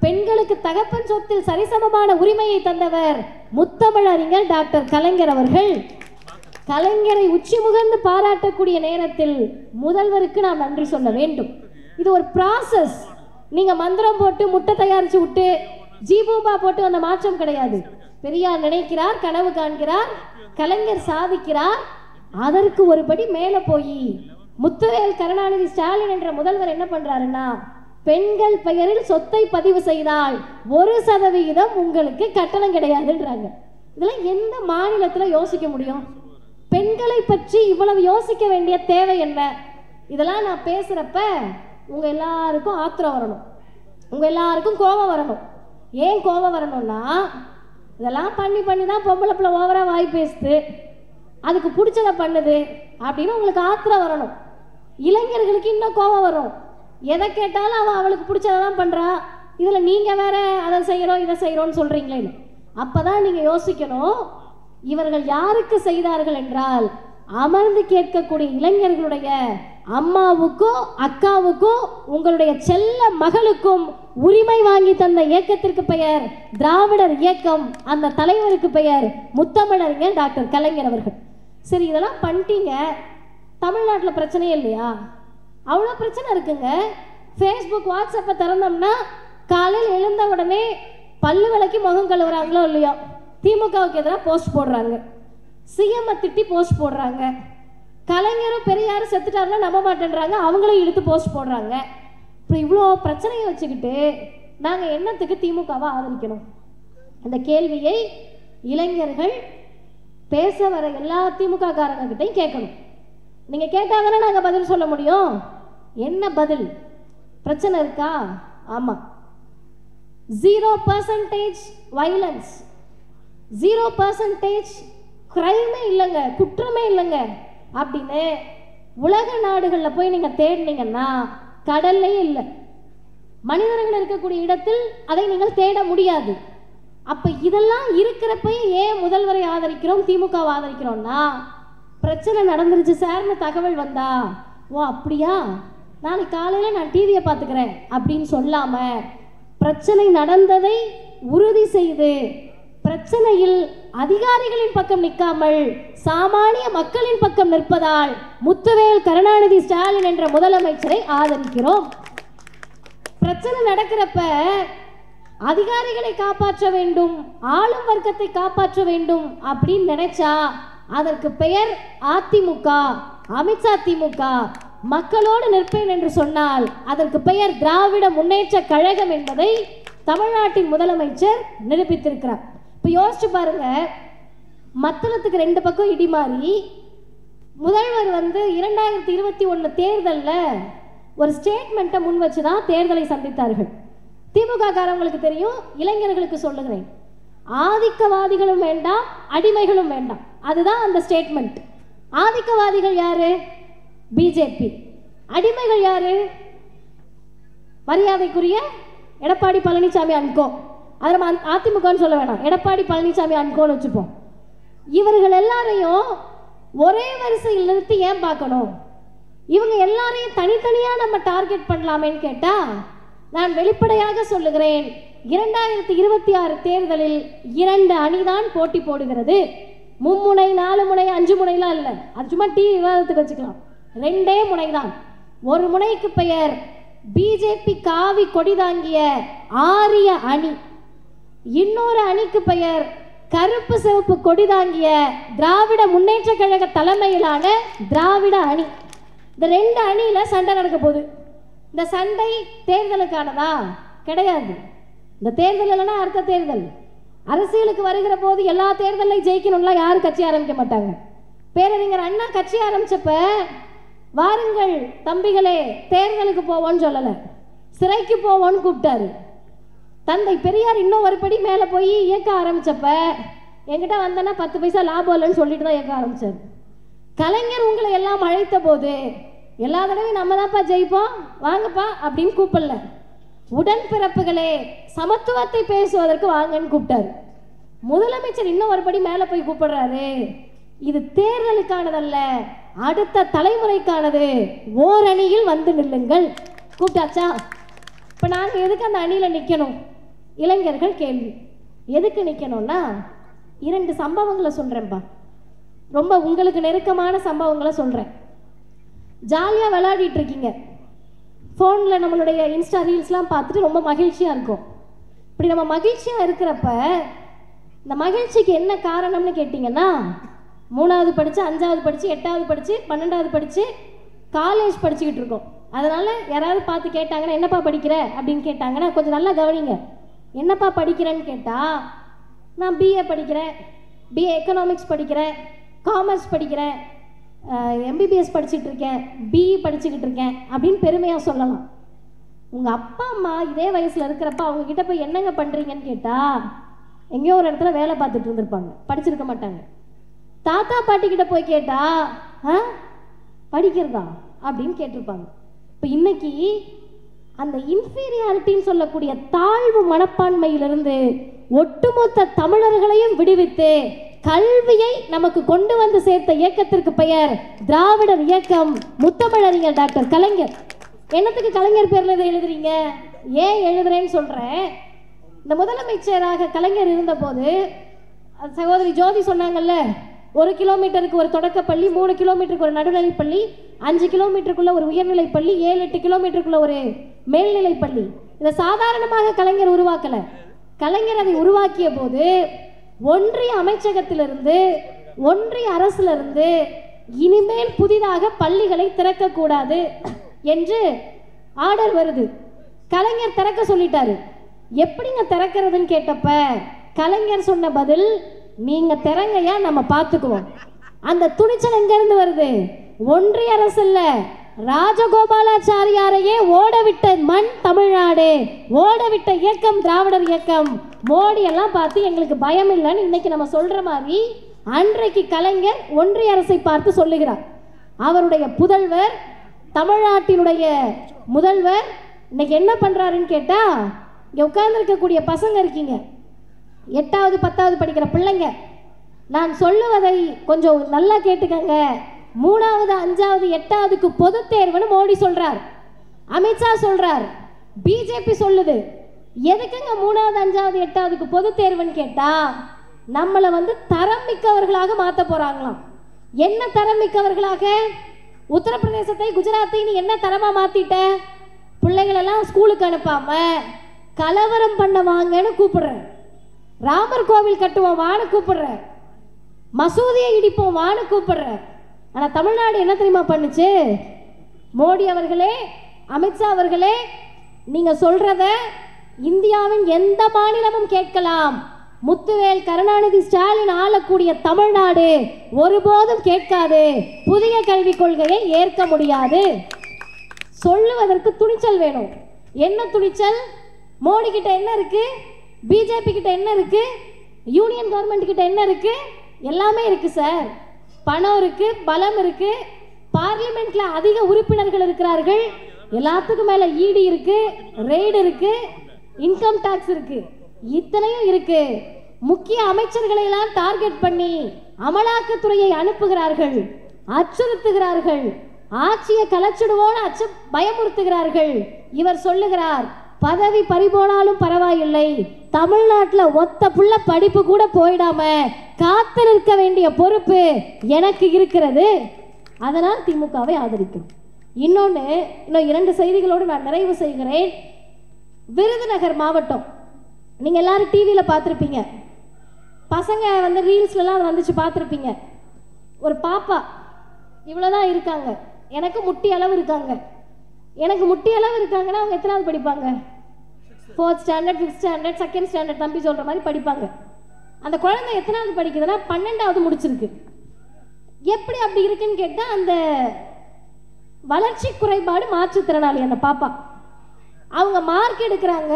பெண்களுக்கு தகப்பன் சொத்தில் சரிசமமான உரிமையை தந்தவர் முத்தமிழறிஞர் டாக்டர் கலைஞர் அவர்கள். கலைஞரை உச்சி முகர்ந்து பாராட்டக்கூடிய நேரத்தில் முதல்வருக்கு நாம் நன்றி சொல்ல வேண்டும். இது ஒரு ப்ராசஸ். நீங்க மந்திரம் போட்டு முட்டை தயாரிச்சு விட்டு ஜீபூபா போட்டு வந்த மாற்றம் கிடையாது. பெரியார் நினைக்கிறார், கனவு காண்கிறார், கலைஞர் சாதிக்கிறார். அதற்கு ஒருபடி மேலே போய் முத்துவேல் கருணாநிதி ஸ்டாலின் என்ற முதல்வர் என்ன பண்றாருன்னா, பெண்கள் பெயரில் சொத்தை பதிவு செய்தால் 1% உங்களுக்கு கட்டணம் கிடையாதுன்றாங்க. இதெல்லாம் எந்த மாநிலத்தில் யோசிக்க முடியும்? பெண்களை பற்றி இவ்வளவு யோசிக்க வேண்டிய தேவை என்ன? இதெல்லாம் நான் பேசுகிறப்ப உங்கள் எல்லாருக்கும் ஆத்திரம் வரணும், உங்கள் எல்லாருக்கும் கோபம் வரணும். ஏன் கோபம் வரணும்னா, இதெல்லாம் பண்ணி தான் பொம்பளை பிள்ளை ஓவராக வாய் பேசுது, அதுக்கு பிடிச்சதை பண்ணுது அப்படின்னு உங்களுக்கு ஆத்திரம் வரணும். இளைஞர்களுக்கு இன்னும் கோபம் வரும். எதை கேட்டாலும் அவளுக்கு பிடிச்சதை தான் பண்ணுறா, இதில் நீங்கள் வேற அதை செய்கிறோம் இதை செய்கிறோன்னு சொல்கிறீங்களேன்னு. அப்போ தான் நீங்கள் யோசிக்கணும், இவர்கள் யாருக்கு செய்தார்கள் என்றால் அமர்ந்து கேட்கக்கூடிய இளைஞர்களுடைய அம்மாவுக்கும் அக்காவுக்கும் உங்களுடைய செல்ல மகளுக்கும் உரிமை வாங்கி தந்த இயக்கத்திற்கு பெயர் திராவிடர் இயக்கம். அந்த தலைவருக்கு பெயர் முத்தமிழறிஞர் டாக்டர் கலைஞர் அவர்கள். சரி, இதெல்லாம் பண்ணிட்டீங்க, தமிழ்நாட்டில் பிரச்சனையே இல்லையா? அவ்வளோ பிரச்சனை இருக்குங்க. ஃபேஸ்புக் வாட்ஸ்அப்பை திறந்தோம்னா காலையில் எழுந்த உடனே பல்லு விளக்கி முகம் கழுவுறாங்களோ இல்லையோ, திமுகவுக்கு எதிராக போஸ்ட் போடுறாங்க, சிஎம்ஐ திட்டி போஸ்ட் போடுறாங்க, கலைஞரும் பெரியாரும் செத்துட்டாருன்னா நம்ப மாட்டேன்றாங்க, அவங்களும் இழுத்து போஸ்ட் போடுறாங்க. இப்போ இவ்வளோ பிரச்சனையை வச்சுக்கிட்டு நாங்கள் என்னத்துக்கு திமுகவை ஆதரிக்கணும்? அந்த கேள்வியை இளைஞர்கள் பேச வர எல்லா திமுக காரங்ககிட்டையும் கேட்கணும். நீங்கள் கேட்டாங்கன்னா நாங்கள் பதில் சொல்ல முடியும். என்ன பதில்? பிரச்சனை இருக்கா? ஆமாம். 0% வைலன்ஸ், 0% கிரைமே இல்லைங்க, குற்றமே இல்லைங்க அப்படின்னு உலக நாடுகளில் போய் நீங்கள் தேடினீங்கன்னா கடல்லையே இல்லை. மனிதர்கள் இருக்கக்கூடிய இடத்தில் அதை நீங்கள் தேட முடியாது. அப்போ இதெல்லாம் இருக்கிறப்பயே ஏன் முதல்வரை ஆதரிக்கிறோம், திமுகவை ஆதரிக்கிறோம்னா, பிரச்சனை நடந்துருச்சு சார்னு தகவல் வந்தா, ஓ அப்படியா, நாளைக்கு காலையில் நான் டிவியை பார்த்துக்கிறேன் அப்படின்னு சொல்லாமல் பிரச்சனை நடந்ததை உறுதி செய்து பிரச்சனையில் அதிகாரிகளின் பக்கம் நிற்காமல் சாமானிய மக்களின் பக்கம் நிற்பதால் முத்துவேல் கருணாநிதி ஸ்டாலின் என்ற முதலமைச்சரை ஆதரிக்கிறோம். பிரச்சனை நடக்கிறப்ப அதிகாரிகளை காப்பாற்ற வேண்டும், ஆளும் வர்க்கத்தை காப்பாற்ற வேண்டும் அப்படின்னு நினைச்சா அதற்கு பெயர் அதிமுக, அமித்ஷா திமுக. மக்களோடு நிற்பேன் என்று சொன்னால் அதற்கு பெயர் திராவிட முன்னேற்ற கழகம் என்பதை தமிழ்நாட்டின் முதலமைச்சர் நிரூபித்திருக்கிறார். இப்போ யோசிச்சு பாருங்க, மத்தளத்துக்கு 2 பக்கம் இடி மாறி முதல்வர் 2021 தேர்தலில் ஒரு ஸ்டேட்மெண்ட்டை முன் வச்சு தான் தேர்தலை சந்தித்தார்கள். திமுக காரங்களுக்கு தெரியும், இளைஞர்களுக்கு சொல்லுகிறேன், ஆதிக்கவாதிகளும் வேண்டாம் அடிமைகளும் வேண்டாம், அதுதான் அந்த ஸ்டேட்மெண்ட். ஆதிக்கவாதிகள் யாரு? பிஜேபி. அடிமைகள் யாரு? மரியாதைக்குரிய எடப்பாடி பழனிசாமி அன்கோ. அதில் அதிமுகன்னு சொல்ல வேணாம், எடப்பாடி பழனிசாமி அன்கோன்னு வச்சுப்போம். இவர்கள் எல்லாரையும் ஒரே வரிசையில் நிறுத்தி ஏன் பார்க்கணும்? இவங்க எல்லாரையும் தனித்தனியாக நம்ம டார்கெட் பண்ணலாமேன்னு கேட்டால் நான் வெளிப்படையாக சொல்லுகிறேன், 2026 தேர்தலில் 2 அணிதான் போட்டி போடுகிறது. 3 முனை 4 முனை 5 முனைலாம் இல்லை, அது சும்மா டிவி விவாதத்துக்கு வச்சுக்கலாம். 2 முனை தான். ஒரு முனைக்கு பெயர் பிஜேபி காவி கொடி தாங்கிய ஆரிய அணி, இன்னொரு அணிக்கு பெயர் கருப்பு சிவப்பு கொடி தாங்கிய திராவிட முன்னேற்ற கழக தலைமையிலான திராவிட அணி. இந்த 2 அணியில சண்டை நடக்க போகுது. இந்த சண்டை தேர்தலுக்கானதா? கிடையாது. இந்த தேர்தல் இல்லைன்னா அடுத்த தேர்தல். அரசியலுக்கு வருகிற போது எல்லா தேர்தலையும் ஜெயிக்கணும்லாம் யாரும் கட்சி ஆரம்பிக்க மாட்டாங்க. பேரறிஞர் அண்ணா கட்சி ஆரம்பிச்சப்ப வாருங்கள் தம்பிகளே தேர்தலுக்கு போவோன்னு சொல்லலை, சிறைக்கு போவோன்னு கூப்பிட்டாரு. தந்தை பெரியார் இன்னும் ஒரு படி மேலே போய் இயக்க ஆரம்பிச்சப்ப என்கிட்ட வந்தேன்னா 10 பைசா லாபம் இல்லைன்னு சொல்லிட்டு தான் இயக்க ஆரம்பிச்சார். கலைஞர் உங்களை எல்லாம் அழைத்த போது எல்லா தடவையும் நம்ம தான்ப்பா ஜெயிப்போம் வாங்கப்பா அப்படின்னு கூப்பிடல, உடன்பிறப்புகளே சமத்துவத்தை பேசுவதற்கு வாங்கன்னு கூப்பிட்டாரு. முதலமைச்சர் இன்னும் ஒரு படி மேலே போய் கூப்பிடுறாரு, இது தேர்தலுக்கானதல்ல அடுத்த தலைமுறைக்கானது, ஓரணியில் வந்து நில்லுங்கள் கூப்பிட்டாச்சா. இப்போ நாங்கள் எதுக்கு அந்த அணியில் நிற்கணும்? இளைஞர்கள் கேள்வி, எதுக்கு நிற்கணும்னா 2 சம்பவங்களை சொல்கிறேன்ப்பா, ரொம்ப உங்களுக்கு நெருக்கமான சம்பவங்களை சொல்கிறேன். ஜாலியாக விளையாடிட்டு இருக்கீங்க, ஃபோனில் நம்மளுடைய இன்ஸ்டா ரீல்ஸ்லாம் பார்த்துட்டு ரொம்ப மகிழ்ச்சியாக இருக்கும். இப்படி நம்ம மகிழ்ச்சியாக இருக்கிறப்ப இந்த மகிழ்ச்சிக்கு என்ன காரணம்னு கேட்டிங்கன்னா, 3வது படித்து 5வது படித்து 8வது படித்து 12வது படித்து காலேஜ் படிச்சுக்கிட்டு இருக்கோம். அதனால் யாராவது பார்த்து கேட்டாங்கன்னா என்னப்பா படிக்கிற அப்படின்னு கேட்டாங்கன்னா கொஞ்சம் நல்லா கவனிங்க. என்னப்பா படிக்கிறேன்னு கேட்டால் நான் பிஏ படிக்கிறேன், பிஏ எக்கனாமிக்ஸ் படிக்கிறேன், காமர்ஸ் படிக்கிறேன், எம்பிபிஎஸ் படிச்சுட்டு இருக்கேன், பிஇ படிச்சுக்கிட்டு இருக்கேன் அப்படின்னு பெருமையாக சொல்லலாம். உங்கள் அப்பா அம்மா இதே வயசில் இருக்கிறப்ப அவங்கக்கிட்ட போய் என்னங்க பண்ணுறீங்கன்னு கேட்டால் எங்கேயோ ஒரு இடத்துல வேலை பார்த்துட்டு இருந்திருப்பாங்க, படிச்சிருக்க மாட்டாங்க. தாத்தா பாட்டிக்கிட்ட போய் கேட்டால் படிக்கிறதா அப்படின்னு கேட்டிருப்பாங்க. இப்போ இன்னைக்கு அந்த இன்ஃபீரியாரிட்டின்னு சொல்லக்கூடிய தாழ்வு மனப்பான்மையிலிருந்து ஒட்டுமொத்த தமிழர்களையும் விடுவித்து கல்வியை நமக்கு கொண்டு வந்து சேர்த்த இயக்கத்திற்கு பெயர் திராவிடர் இயக்கம். முத்தமிழறிஞர் டாக்டர் கலைஞர். என்னத்துக்கு கலைஞர் பேர்ல இதை எழுதுறீங்க? ஏன் எழுதுறேன்னு சொல்றேன். இந்த முதலமைச்சராக கலைஞர் இருந்தபோது சகோதரி ஜோதி சொன்னாங்கல்ல, 1 கிலோமீட்டருக்கு ஒரு தொடக்கப்பள்ளி, 3 கிலோமீட்டருக்கு ஒரு நடுநிலைப்பள்ளி, 5 கிலோமீட்டருக்குள்ள ஒரு உயர்நிலைப்பள்ளி, 7-8 கிலோமீட்டருக்குள்ள ஒரு மேல்நிலைப்பள்ளி. இதை சாதாரணமாக கலைஞர் உருவாக்கல. கலைஞர் அதை உருவாக்கிய போது ஒன்றிய அமைச்சகத்திலிருந்து, ஒன்றிய அரசிலிருந்து இனிமேல் புதிதாக பள்ளிகளை திறக்கக்கூடாது என்று ஆர்டர் வருது. கலைஞர் திறக்க சொல்லிட்டாரு. எப்படிங்க திறக்கிறதுன்னு கேட்டப்ப கலைஞர் சொன்ன பதில், நீங்க திறங்கையா, நம்ம பார்த்துக்குவோம். அந்த துணிச்சல் எங்கிருந்து வருது? ஒன்றிய அரசு இல்ல, ராஜகோபாலாச்சாரியாரையே ஓடவிட்ட மண் தமிழ்நாடு, ஓடவிட்ட இயக்கம் திராவிடர் இயக்கம். மோடி எல்லாம் பார்த்து எங்களுக்கு பயம் இல்லைன்னு இன்னைக்கு நம்ம சொல்ற மாதிரி அன்றைக்கு கலைஞர் ஒன்றிய அரசை பார்த்து சொல்லுகிறார். அவருடைய புதல்வர், தமிழ்நாட்டினுடைய முதல்வர் இன்னைக்கு என்ன பண்றாருன்னு கேட்டா, இங்க உட்கார்ந்து இருக்கக்கூடிய பசங்க இருக்கீங்க, 8வது 10வது படிக்கிற பிள்ளைங்க, நான் சொல்லுவதை கொஞ்சம் நல்லா கேட்டுக்கங்க. 3வது 5வது 8வதுக்கு பொது தேர்வுன்னு மோடி சொல்றார், அமித்ஷா சொல்றார், பிஜேபி சொல்லுது. எதுக்குங்க 3வது 5வது 8வதுக்கு பொது தேர்வுன்னு கேட்டா, நம்மளை தரம் மிக்கவர்களாக மாற்ற போறாங்களாம். என்ன தரம் மிக்கவர்களாக? உத்தரப்பிரதேசத்தை குஜராத்தை நீ என்ன தரமா மாத்திட்ட? பிள்ளைகளெல்லாம் ஸ்கூலுக்கு அனுப்பாம கலவரம் பண்ண வாங்கன்னு கூப்பிடுற, ராமர் கோவில் கட்டுவோம் வான்னு கூப்பிடுற, மசூதியை இடிப்போம் வான்னு கூப்பிடுற. ஆனா தமிழ்நாடு என்ன தெரியுமா பண்ணுச்சு? மோடி அவர்களே, அமித்ஷா அவர்களே, நீங்க சொல்றத இந்தியாவின் எந்த மாநிலமும் கேட்கலாம், முத்துவேல் கருணாநிதி ஸ்டாலின் ஆளக்கூடிய தமிழ்நாடு ஒருபோதும் கேட்காது. புதிய கல்விக் கொள்கையை ஏற்க முடியாது. சொல்லுவதற்கு துணிச்சல் வேணும். என்ன துணிச்சல்? மோடி கிட்ட என்ன இருக்கு? பிஜேபி கிட்ட என்ன இருக்கு? யூனியன் கவர்மெண்ட் கிட்ட என்ன இருக்கு? எல்லாமே இருக்கு சார். பணம் இருக்கு, பலம் இருக்கு, பார்லிமெண்ட்ல அதிக உறுப்பினர்கள் இருக்கிறார்கள், எல்லாத்துக்கும் மேல ஈடி இருக்கு, ரெய்டு இருக்கு, இன்கம் டாக்ஸ் இருக்கு, இத்தனையும் இருக்கு. முக்கிய அமைச்சர்களை எல்லாம் டார்கெட் பண்ணி அமலாக்கத்துறையை அனுப்புகிறார்கள், அச்சுறுத்துகிறார்கள், ஆட்சியை கலைச்சிடுவோன்னு பயமுறுத்துகிறார்கள். இவர் சொல்லுகிறார், பதவி பறிபோனாலும் பரவாயில்லை, தமிழ்நாட்டில் ஒத்த புள்ள படிப்பு கூட போயிடாம காத்து நிற்க வேண்டிய பொறுப்பு எனக்கு இருக்கிறது. அதனால் திமுகவை ஆதரிக்கும். இன்னும் 2 செய்திகளோடு நான் நிறைவு செய்கிறேன். விருதுநகர் மாவட்டம், நீங்க எல்லாரும் டிவியில பார்த்துருப்பீங்க, பசங்க ரீல்ஸ்லாம் வந்துச்சு பார்த்துருப்பீங்க. ஒரு பாப்பா இவ்வளோதான் இருக்காங்க, எனக்கு முட்டி அளவு இருக்காங்க. எனக்கு முட்டி அளவு இருக்காங்கன்னா அவங்க எத்தனாவது படிப்பாங்க? 4th standard, 5th standard, 2nd standard தம்பி சொல்ற மாதிரி படிப்பாங்க. அந்த குழந்தை எத்தனாவது படிக்குதுன்னா 12வது முடிச்சிருக்கு. எப்படி அப்படி இருக்குன்னு கேட்டால், அந்த வளர்ச்சி குறைபாடு மாற்றுத்திறனாளி அந்த பாப்பா. அவங்க மார்க் எடுக்கிறாங்க.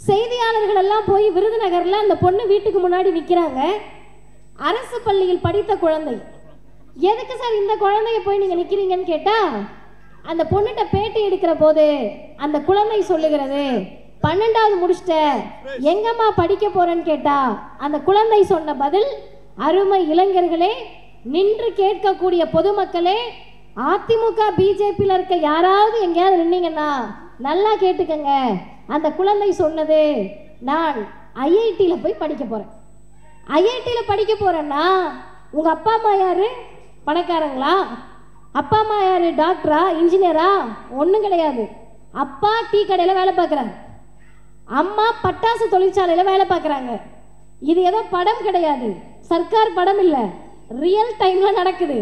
செய்தியாளர்கள் எல்லாம் போய் விருதுநகர்ல அந்த பொண்ணு வீட்டுக்கு முன்னாடி நிற்கிறாங்க. அரசு பள்ளியில் படித்த குழந்தை. எதுக்கு சார் இந்த குழந்தைய போய் நீங்க நிக்கிறீங்கன்னு கேட்டா, அந்த பொண்ணுகிட்ட பேட்டி எடுக்கிற போது அந்த குழந்தை சொல்லுகிறது, 12வது முடிச்சிட்ட, எங்கம்மா படிக்க போறேன்னு கேட்டா அந்த குழந்தை சொன்ன பதில், அருமை இளைஞர்களே, நின்று கேட்கக்கூடிய பொதுமக்களே, அதிமுக பிஜேபியில் இருக்க யாராவது எங்கேயாவது நின்னீங்கன்னா நல்லா கேட்டுக்கங்க. அந்த குழந்தை சொன்னது, நான் ஐஐடியில் போய் படிக்க போறேன். ஐஐடியில் படிக்க போறேன்னா உங்க அப்பா அம்மா யாரு? பணக்காரங்களா? அப்பா அம்மா யாரு? டாக்டரா, இன்ஜினியரா? ஒன்றும் கிடையாது. அப்பா டீ கடையில் வேலை பார்க்குறாங்க, அம்மா பட்டாசு தொழிற்சாலையில் வேலை பார்க்குறாங்க. இது ஏதோ படம் கிடையாது, சர்க்கார் படம் இல்லை, ரியல் டைம்ல நடக்குது.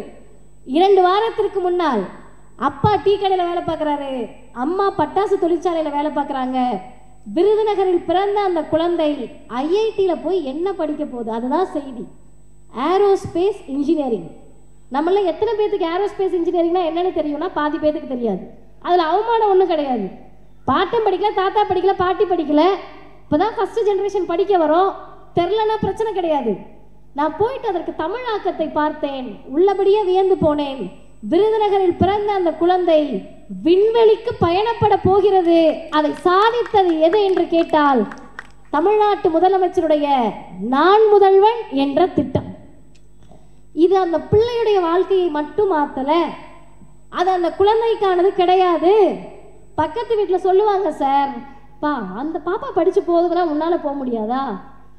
2 வாரத்திற்கு முன்னால் அப்பா டீ கடையில் வேலை பார்க்குறாரு, அம்மா பட்டாசு தொழிற்சாலையில் வேலை பார்க்குறாங்க. விருதுநகரில் பிறந்த அந்த குழந்தை ஐஐடியில் போய் என்ன படிக்க போகுது? அதுதான் செய்தி. Aerospace engineering. நம்மள எத்தனை பேத்துக்கு ஏரோஸ்பேஸ் இன்ஜினியரிங்னா என்னன்னு தெரியும்னா பாதி பேத்துக்கு தெரியாது. அதில் அவமானம் ஒன்றும் கிடையாது. பாட்டம் படிக்கல, தாத்தா படிக்கல, பாட்டி படிக்கல, இப்போ தான் ஃபஸ்ட்டு ஜென்ரேஷன் படிக்க வரோம், தெரிலனா பிரச்சனை கிடையாது. நான் போயிட்டு அதற்கு தமிழாக்கத்தை பார்த்தேன், உள்ளபடியே வியந்து போனேன். விருதுநகரில் பிறந்த அந்த குழந்தை விண்வெளிக்கு பயணப்பட போகிறது. அதை சாதித்தது எது என்று கேட்டால் தமிழ்நாட்டு முதலமைச்சருடைய நான் முதல்வன் என்ற திட்டம். இது அந்த பிள்ளையுடைய வாழ்க்கையை மட்டும் மாற்றல, அது அந்த குழந்தைக்கானது கிடையாது. பக்கத்து வீட்டில் சொல்லுவாங்க, சார் பா அந்த பாப்பா படிச்சு போகுதுன்னா உன்னால போக முடியாதா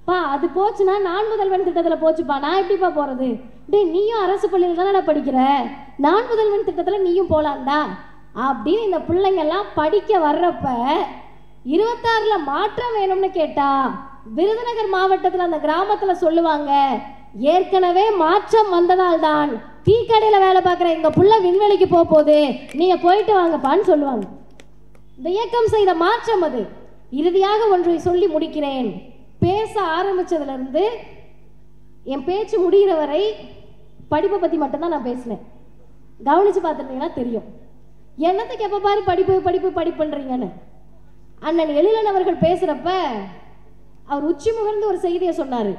பா, அது போச்சுன்னா நான் முதல்வன் திட்டத்தில் போச்சுப்பா, நான் எப்படிப்பா போகிறது? டே நீயும் அரசு பள்ளியில் தானே படிக்கிற, நான் முதல்வன் திட்டத்தில் நீயும் போகலான்டா அப்படின்னு இந்த பிள்ளைங்கெல்லாம் படிக்க வர்றப்ப 26ல் மாற்றம் வேணும்னு கேட்டா விருதுநகர் மாவட்டத்தில் அந்த கிராமத்தில் சொல்லுவாங்க, ஏற்கனவே மாற்றம் வந்ததால் தான் டீக்கடையில் வேலை பார்க்குற எங்கள் புள்ள விண்வெளிக்கு போகுது, நீங்கள் போயிட்டு வாங்கப்பான்னு சொல்லுவாங்க. இந்த இயக்கம் செய்த மாற்றம் அது. இறுதியாக ஒன்றை சொல்லி முடிக்கிறேன். பேச ஆரம்பித்ததுலேருந்து என் பேச்சு முடிகிற வரை படிப்பை பற்றி மட்டும்தான் நான் பேசினேன். கவனித்து பார்த்துருந்தீங்கன்னா தெரியும். என்னத்துக்கு எப்போ பாரு படிப்பு படிப்பு படிப்புன்றீங்கன்னு. அண்ணன் எழிலன் அவர்கள் பேசுகிறப்ப அவர் உச்சி முகர்ந்து ஒரு செய்தியை சொன்னார்.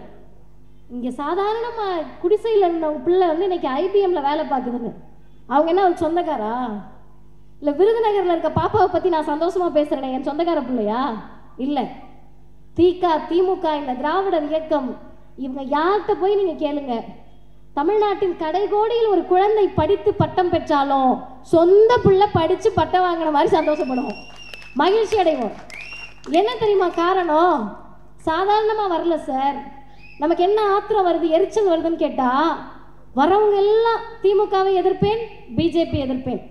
இங்கே சாதாரணமாக குடிசையில் இருந்த பிள்ளை வந்து இன்னைக்கு ஐபிஎம்மில் வேலை பார்க்குதுன்னு. அவங்க என்ன ஒரு சொந்தக்காரா? இல்லை விருதுநகரில் இருக்க பாப்பாவை பற்றி நான் சந்தோஷமாக பேசுகிறேனே என் சொந்தக்கார பிள்ளையா? இல்லை. திமுக இந்த திராவிடர் இயக்கம் இவங்க யார்கிட்ட போய் நீங்கள் கேளுங்க, தமிழ்நாட்டின் கடைகோடியில் ஒரு குழந்தை படித்து பட்டம் பெற்றாலும் சொந்த பிள்ளை படித்து பட்டம் வாங்கின மாதிரி சந்தோஷப்படுவோம், மகிழ்ச்சி அடைவோம். என்ன தெரியுமா காரணம்? சாதாரணமாக வரல சார். நமக்கு என்ன ஆத்திரம் வருது, எரிச்சல் வருதுன்னு கேட்டால் வரவங்க எல்லாம் திமுகவை எதிர்ப்பேன், பிஜேபி எதிர்ப்பேன்.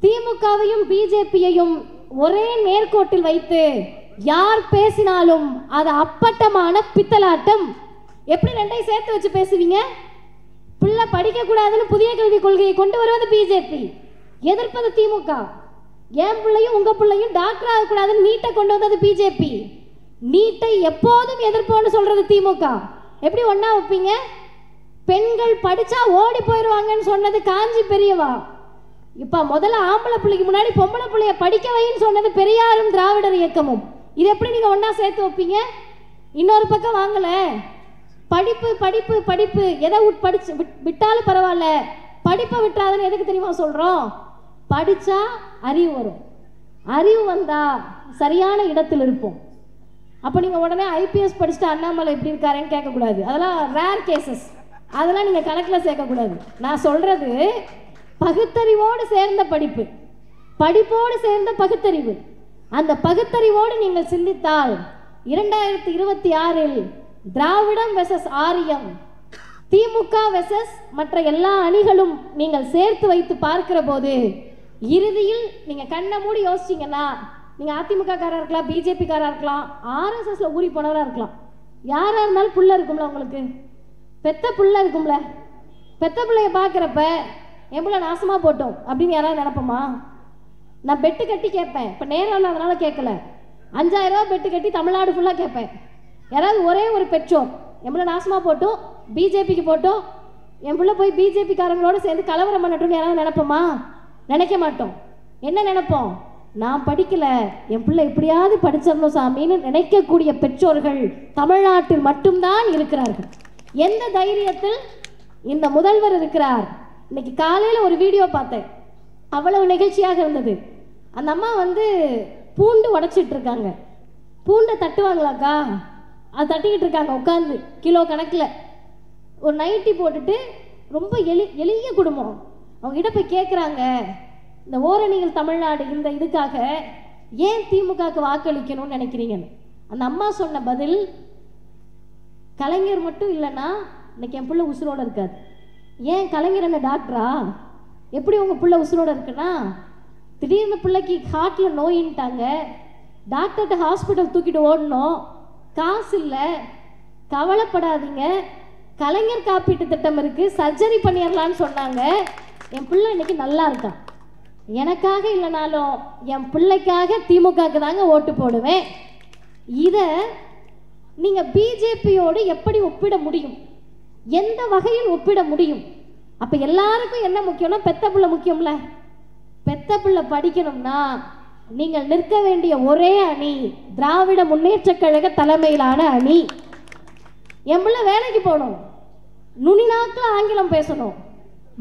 திமுகவையும் பிஜேபியையும் ஒரே நேர்கோட்டில் வைத்து யார் பேசினாலும் அது அப்பட்டமான பித்தலாட்டம். எப்படி ரெண்டையும் சேர்த்து வச்சு பேசுவீங்க? பிள்ளை படிக்கக்கூடாதுன்னு புதிய கல்விக் கொள்கையை கொண்டு வருவது பிஜேபி, எதிர்ப்பது திமுக. என் பிள்ளையும் உங்க பிள்ளையும் டாக்டர் ஆகக்கூடாதுன்னு நீட்டை கொண்டு வந்தது பிஜேபி, நீட்டை எப்போதும் எதிர்ப்போன்னு சொல்றது திமுக. எப்படி ஒன்னா வைப்பீங்க? பெண்கள் படிச்சா ஓடி போயிடுவாங்கன்னு சொன்னது காஞ்சி பெரியவா. இப்ப முதல்ல ஆம்பளை பிள்ளைக்கு முன்னாடி பொம்பளை பிள்ளைய படிக்க வைன்னு சொன்னது பெரியாரும் திராவிடர் இயக்கமும். இது எப்படி நீங்க ஒன்னா சேர்த்து வைப்பீங்க? இன்னொரு பக்கம் வாங்கல, படிப்பு படிப்பு படிப்பு, எதை படிச்சு விட்டாலும் பரவாயில்ல, படிப்பை விட்டாதுன்னு எதுக்கு தெரியுமா சொல்றோம்? படிச்சா அறிவு வரும், அறிவு வந்தா சரியான இடத்தில் இருப்போம். அப்போ நீங்க உடனே ஐபிஎஸ் படிச்சுட்டு அண்ணாமலை எப்படி இருக்காருன்னு கேட்கக்கூடாது. அதெல்லாம் ரேர் கேசஸ், அதெல்லாம் நீங்க கணக்கில் சேர்க்கக்கூடாது. நான் சொல்றது பகுத்தறிவோடு சேர்ந்த படிப்பு, படிப்போடு சேர்ந்த பகுத்தறிவு. அந்த பகுத்தறிவோடு நீங்கள் சிந்தித்தால் 2026இல் திராவிடம் வெர்சஸ் ஆரியம், திமுக வெர்சஸ் மற்ற எல்லா அணிகளும் நீங்கள் சேர்த்து வைத்து பார்க்கிற போது இறுதியில் நீங்க கண்ணை மூடி யோசிச்சீங்கன்னா, நீங்க அதிமுக காரா இருக்கலாம், பிஜேபி காரா இருக்கலாம், ஆர்எஸ்எஸ்ல ஊறி போனவரா இருக்கலாம், யாரா இருந்தாலும் புள்ள இருக்கும்ல, உங்களுக்கு பெத்த புள்ள இருக்கும்ல. பெத்த பிள்ளைய பார்க்குறப்ப என் பிள்ளை நாசமா போட்டோம் அப்படின்னு யாராவது நினைப்போமா? நான் பெட்டு கட்டி கேட்பேன். இப்போ நேரம் இல்லாதனால கேட்கல, 5000 ரூபா பெட்டு கட்டி தமிழ்நாடு ஃபுல்லாக கேட்பேன். யாராவது ஒரே ஒரு பெற்றோர் என் பிள்ளை நாசமா போட்டோம், பிஜேபிக்கு போட்டோம், என் பிள்ளை போய் பிஜேபி காரங்களோட சேர்ந்து கலவரம் பண்ணட்டும்னு யாராவது நினைப்போமா? நினைக்க மாட்டோம். என்ன நினைப்போம்? நான் படிக்கல, என் பிள்ளை எப்படியாவது படிச்சிடணும் சாமின்னு நினைக்கக்கூடிய பெற்றோர்கள் தமிழ்நாட்டில் மட்டும்தான் இருக்கிறார்கள். எந்த தைரியத்தில் இந்த முதல்வர் இருக்கிறார்? இன்னைக்கு காலையில் ஒரு வீடியோ பார்த்தேன், அவ்வளவு நிகழ்ச்சியாக இருந்தது. அந்த அம்மா வந்து பூண்டு உடைச்சிட்டு இருக்காங்க. பூண்டை தட்டுவாங்களாக்கா, அது தட்டிக்கிட்டு இருக்காங்க உட்காந்து கிலோ கணக்கில். ஒரு நைட்டி போட்டுட்டு ரொம்ப எளிய குடும்பம். அவங்க கிட்ட போய் கேட்குறாங்க, இந்த ஓரணிகள் தமிழ்நாடு இந்த இதுக்காக ஏன் திமுகவுக்கு வாக்களிக்கணும்னு நினைக்கிறீங்கன்னு. அந்த அம்மா சொன்ன பதில், கலைஞர் மட்டும் இல்லைன்னா இன்னைக்கு என் பிள்ளை உசுரோட இருக்காது. ஏன் கலைஞர் என்ன டாக்டரா? எப்படி உங்கள் பிள்ளை உசுரோட இருக்குன்னா, திடீர்னு பிள்ளைக்கு ஹார்ட்டில் நோயின்ட்டாங்க, டாக்டர்கிட்ட ஹாஸ்பிட்டல் தூக்கிட்டு ஓடணும், காசு இல்லை, கவலைப்படாதீங்க, கலைஞர் காப்பீட்டு திட்டம் இருக்குது, சர்ஜரி பண்ணிடலான்னு சொன்னாங்க, என் பிள்ளை இன்னைக்கு நல்லா இருக்கான். எனக்காக இல்லைனாலும் என் பிள்ளைக்காக திமுகவுக்கு தாங்க ஓட்டு போடுவேன். இதை நீங்கள் பிஜேபியோடு எப்படி ஒப்பிட முடியும்? எந்த வகையில் ஒப்பிட முடியும்? அப்ப எல்லாருக்கும் என்ன முக்கியம்னா பெத்த பிள்ளை முக்கியம்ல. பெத்த பிள்ளை படிக்கணும்னா நீங்கள் நிற்க வேண்டிய ஒரே அணி திராவிட முன்னேற்றக் கழக தலைமையிலான அணி. என் பிள்ளை வேலைக்கு போகணும், நுனிநாக்கில் ஆங்கிலம் பேசணும்,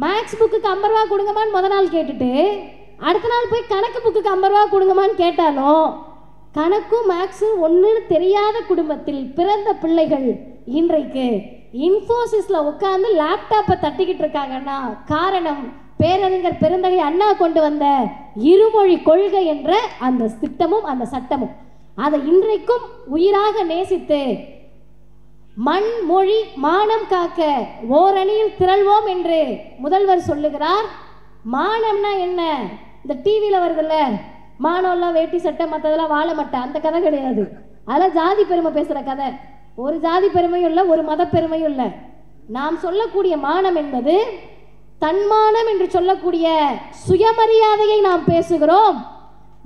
மேக்ஸ் புக்குக்கு 50 ரூபா கொடுங்கம்மான்னு முத நாள் கேட்டுட்டு அடுத்த நாள் போய் கணக்கு புக்குக்கு 50 ரூபா கொடுங்கம்மான்னு கேட்டாலும் கணக்கும் மேக்ஸும் ஒன்றுன்னு தெரியாத குடும்பத்தில் பிறந்த பிள்ளைகள் இன்றைக்கு இன்ஃபோசிஸில் உட்காந்து லேப்டாப்பை தட்டிக்கிட்டு இருக்காங்கன்னா காரணம் பேரறிஞர் பெருந்தகை அண்ணா கொண்டு வந்த இருமொழி கொள்கை என்ற அந்த திட்டமும் அந்த சட்டமும். அதை இன்றைக்கும் உயிராக நேசித்து மண் மொழி மானம் காக்க ஓரணியில் திரள்வோம் என்று முதல்வர் சொல்லுகிறார். மானம்னா என்ன? இந்த டிவியில் வருதுல்ல, மானம்லாம் வேட்டி சட்டை மற்றதெல்லாம் வாழ மாட்டேன், அந்த கதை கிடையாது. அதெல்லாம் ஜாதி பெருமை பேசுகிற கதை. ஒரு ஜாதி பெருமையும் இல்லை, ஒரு மத பெருமையும் இல்லை. நாம் சொல்லக்கூடிய மானம் என்பது தன்மானம் என்று சொல்லக்கூடிய சுயமரியாதையை நாம் பேசுகிறோம்.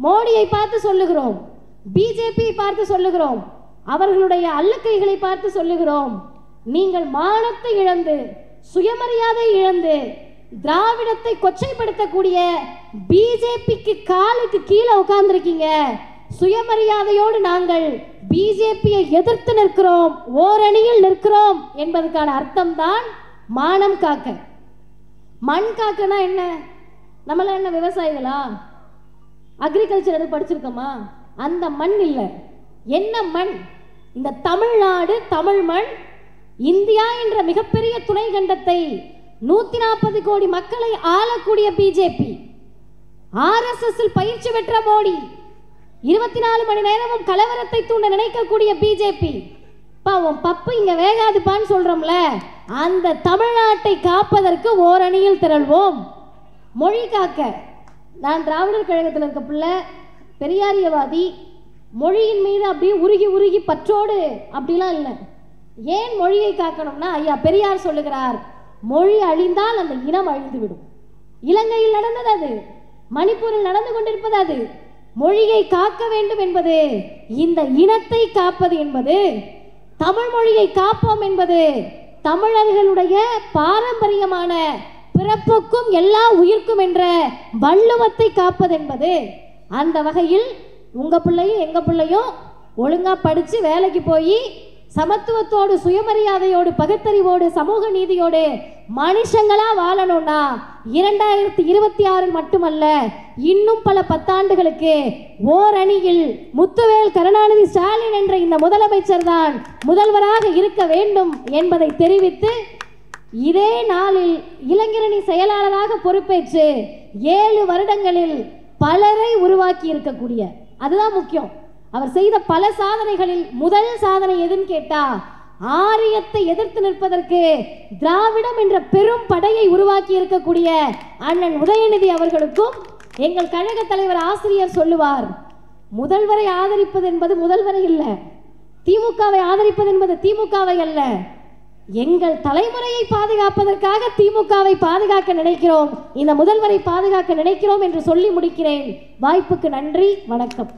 மோடியை பார்த்து சொல்லுகிறோம், பிஜேபியை பார்த்து சொல்லுகிறோம், அவர்களுடைய அல்லக்கைகளை பார்த்து சொல்லுகிறோம். நீங்கள் மானத்தை இழந்து சுயமரியாதை இழந்து திராவிடத்தை கொச்சைப்படுத்தக்கூடிய பிஜேபிக்கு காலுக்கு கீழே உட்கார்ந்துருக்கீங்க. சுயமரியாதையோடு நாங்கள் பிஜேபியை எதிர்த்து நிற்கிறோம், ஓரணியில் நிற்கிறோம் என்பதற்கான அர்த்தம் தான் மானம் காக்க. மண் காக்கனா என்ன? நம்மள என்ன விவசாயிகளா? அக்ரிகல்ச்சர் எது படிச்சிருக்கோமா? அந்த மண் இல்லை. என்ன மண்? இந்த தமிழ்நாடு, தமிழ் மண். இந்தியா என்ற மிகப்பெரிய துணை கண்டத்தை 140 கோடி மக்களை ஆளக்கூடிய பிஜேபி, RSS பயிற்சி பெற்ற மோடி, 24 மணி நேரமும் கலவரத்தை தூண்ட நினைக்கக்கூடிய பிஜேபி, பாவம் பப்பு இங்க வேகாதுப்பான்னு சொல்றோம்ல, அந்த தமிழ்நாட்டை காப்பதற்கு ஓரணியில் திரள்வோம். மொழி காக்க. நான் திராவிடர் கழகத்தில் இருக்க பிள்ளை, பெரியாரியவாதி, மொழியின் மீது அப்படியே உருகி உருகி பற்றோடு அப்படிலாம் இல்லை. ஏன் மொழியை காக்கணும்னா, ஐயா பெரியார் சொல்லுகிறார், மொழி அழிந்தால் அந்த இனம் அழிந்துவிடும். இலங்கையில் நடந்தது அது, மணிப்பூரில் நடந்து கொண்டிருப்பது அது. மொழியை காக்க வேண்டும் என்பது, இந்த இனத்தை காப்பது என்பது, தமிழ் மொழியை காப்போம் என்பது தமிழர்களுடைய பாரம்பரியமான பிறப்புக்கும் எல்லா உயிர்க்கும் என்ற வள்ளுவத்தை காப்பது என்பது. அந்த வகையில் உங்க பிள்ளையும் எங்க பிள்ளையும் ஒழுங்கா படிச்சு வேலைக்கு போய் சமத்துவத்தோடு சுயமரியாதையோடு பகுத்தறிவோடு சமூக நீதியோடு மனுஷங்களா வாழணும்னா 2026 மட்டுமல்ல, இன்னும் பல 10 ஆண்டுகளுக்கு ஓரணியில் முத்துவேல் கருணாநிதி ஸ்டாலின் என்ற இந்த முதலமைச்சர் தான் முதல்வராக இருக்க வேண்டும் என்பதை தெரிவித்து, இதே நாளில் இளைஞரணி செயலாளராக பொறுப்பேற்று 7 வருடங்களில் பலரை உருவாக்கி இருக்கக்கூடிய, அதுதான் முக்கியம். அவர் செய்த பல சாதனைகளில் முதல் சாதனை எதுன்னு கேட்டா, ஆரியத்தை எதிர்த்து நிற்பதற்கு திராவிடம் என்ற பெரும் படையை உருவாக்கி இருக்கக்கூடிய அண்ணன் உதயநிதி அவர்களுக்கும் எங்கள் கழக தலைவர் ஆசிரியர் சொல்லுவார், முதல்வரை ஆதரிப்பது என்பது முதல்வரை இல்ல, திமுகவை ஆதரிப்பது என்பது திமுகவை அல்ல, எங்கள் தலைமுறையை பாதுகாப்பதற்காக திமுகவை பாதுகாக்க நினைக்கிறோம், இந்த முதல்வரை பாதுகாக்க நினைக்கிறோம் என்று சொல்லி முடிக்கிறேன். வாய்ப்புக்கு நன்றி, வணக்கம்.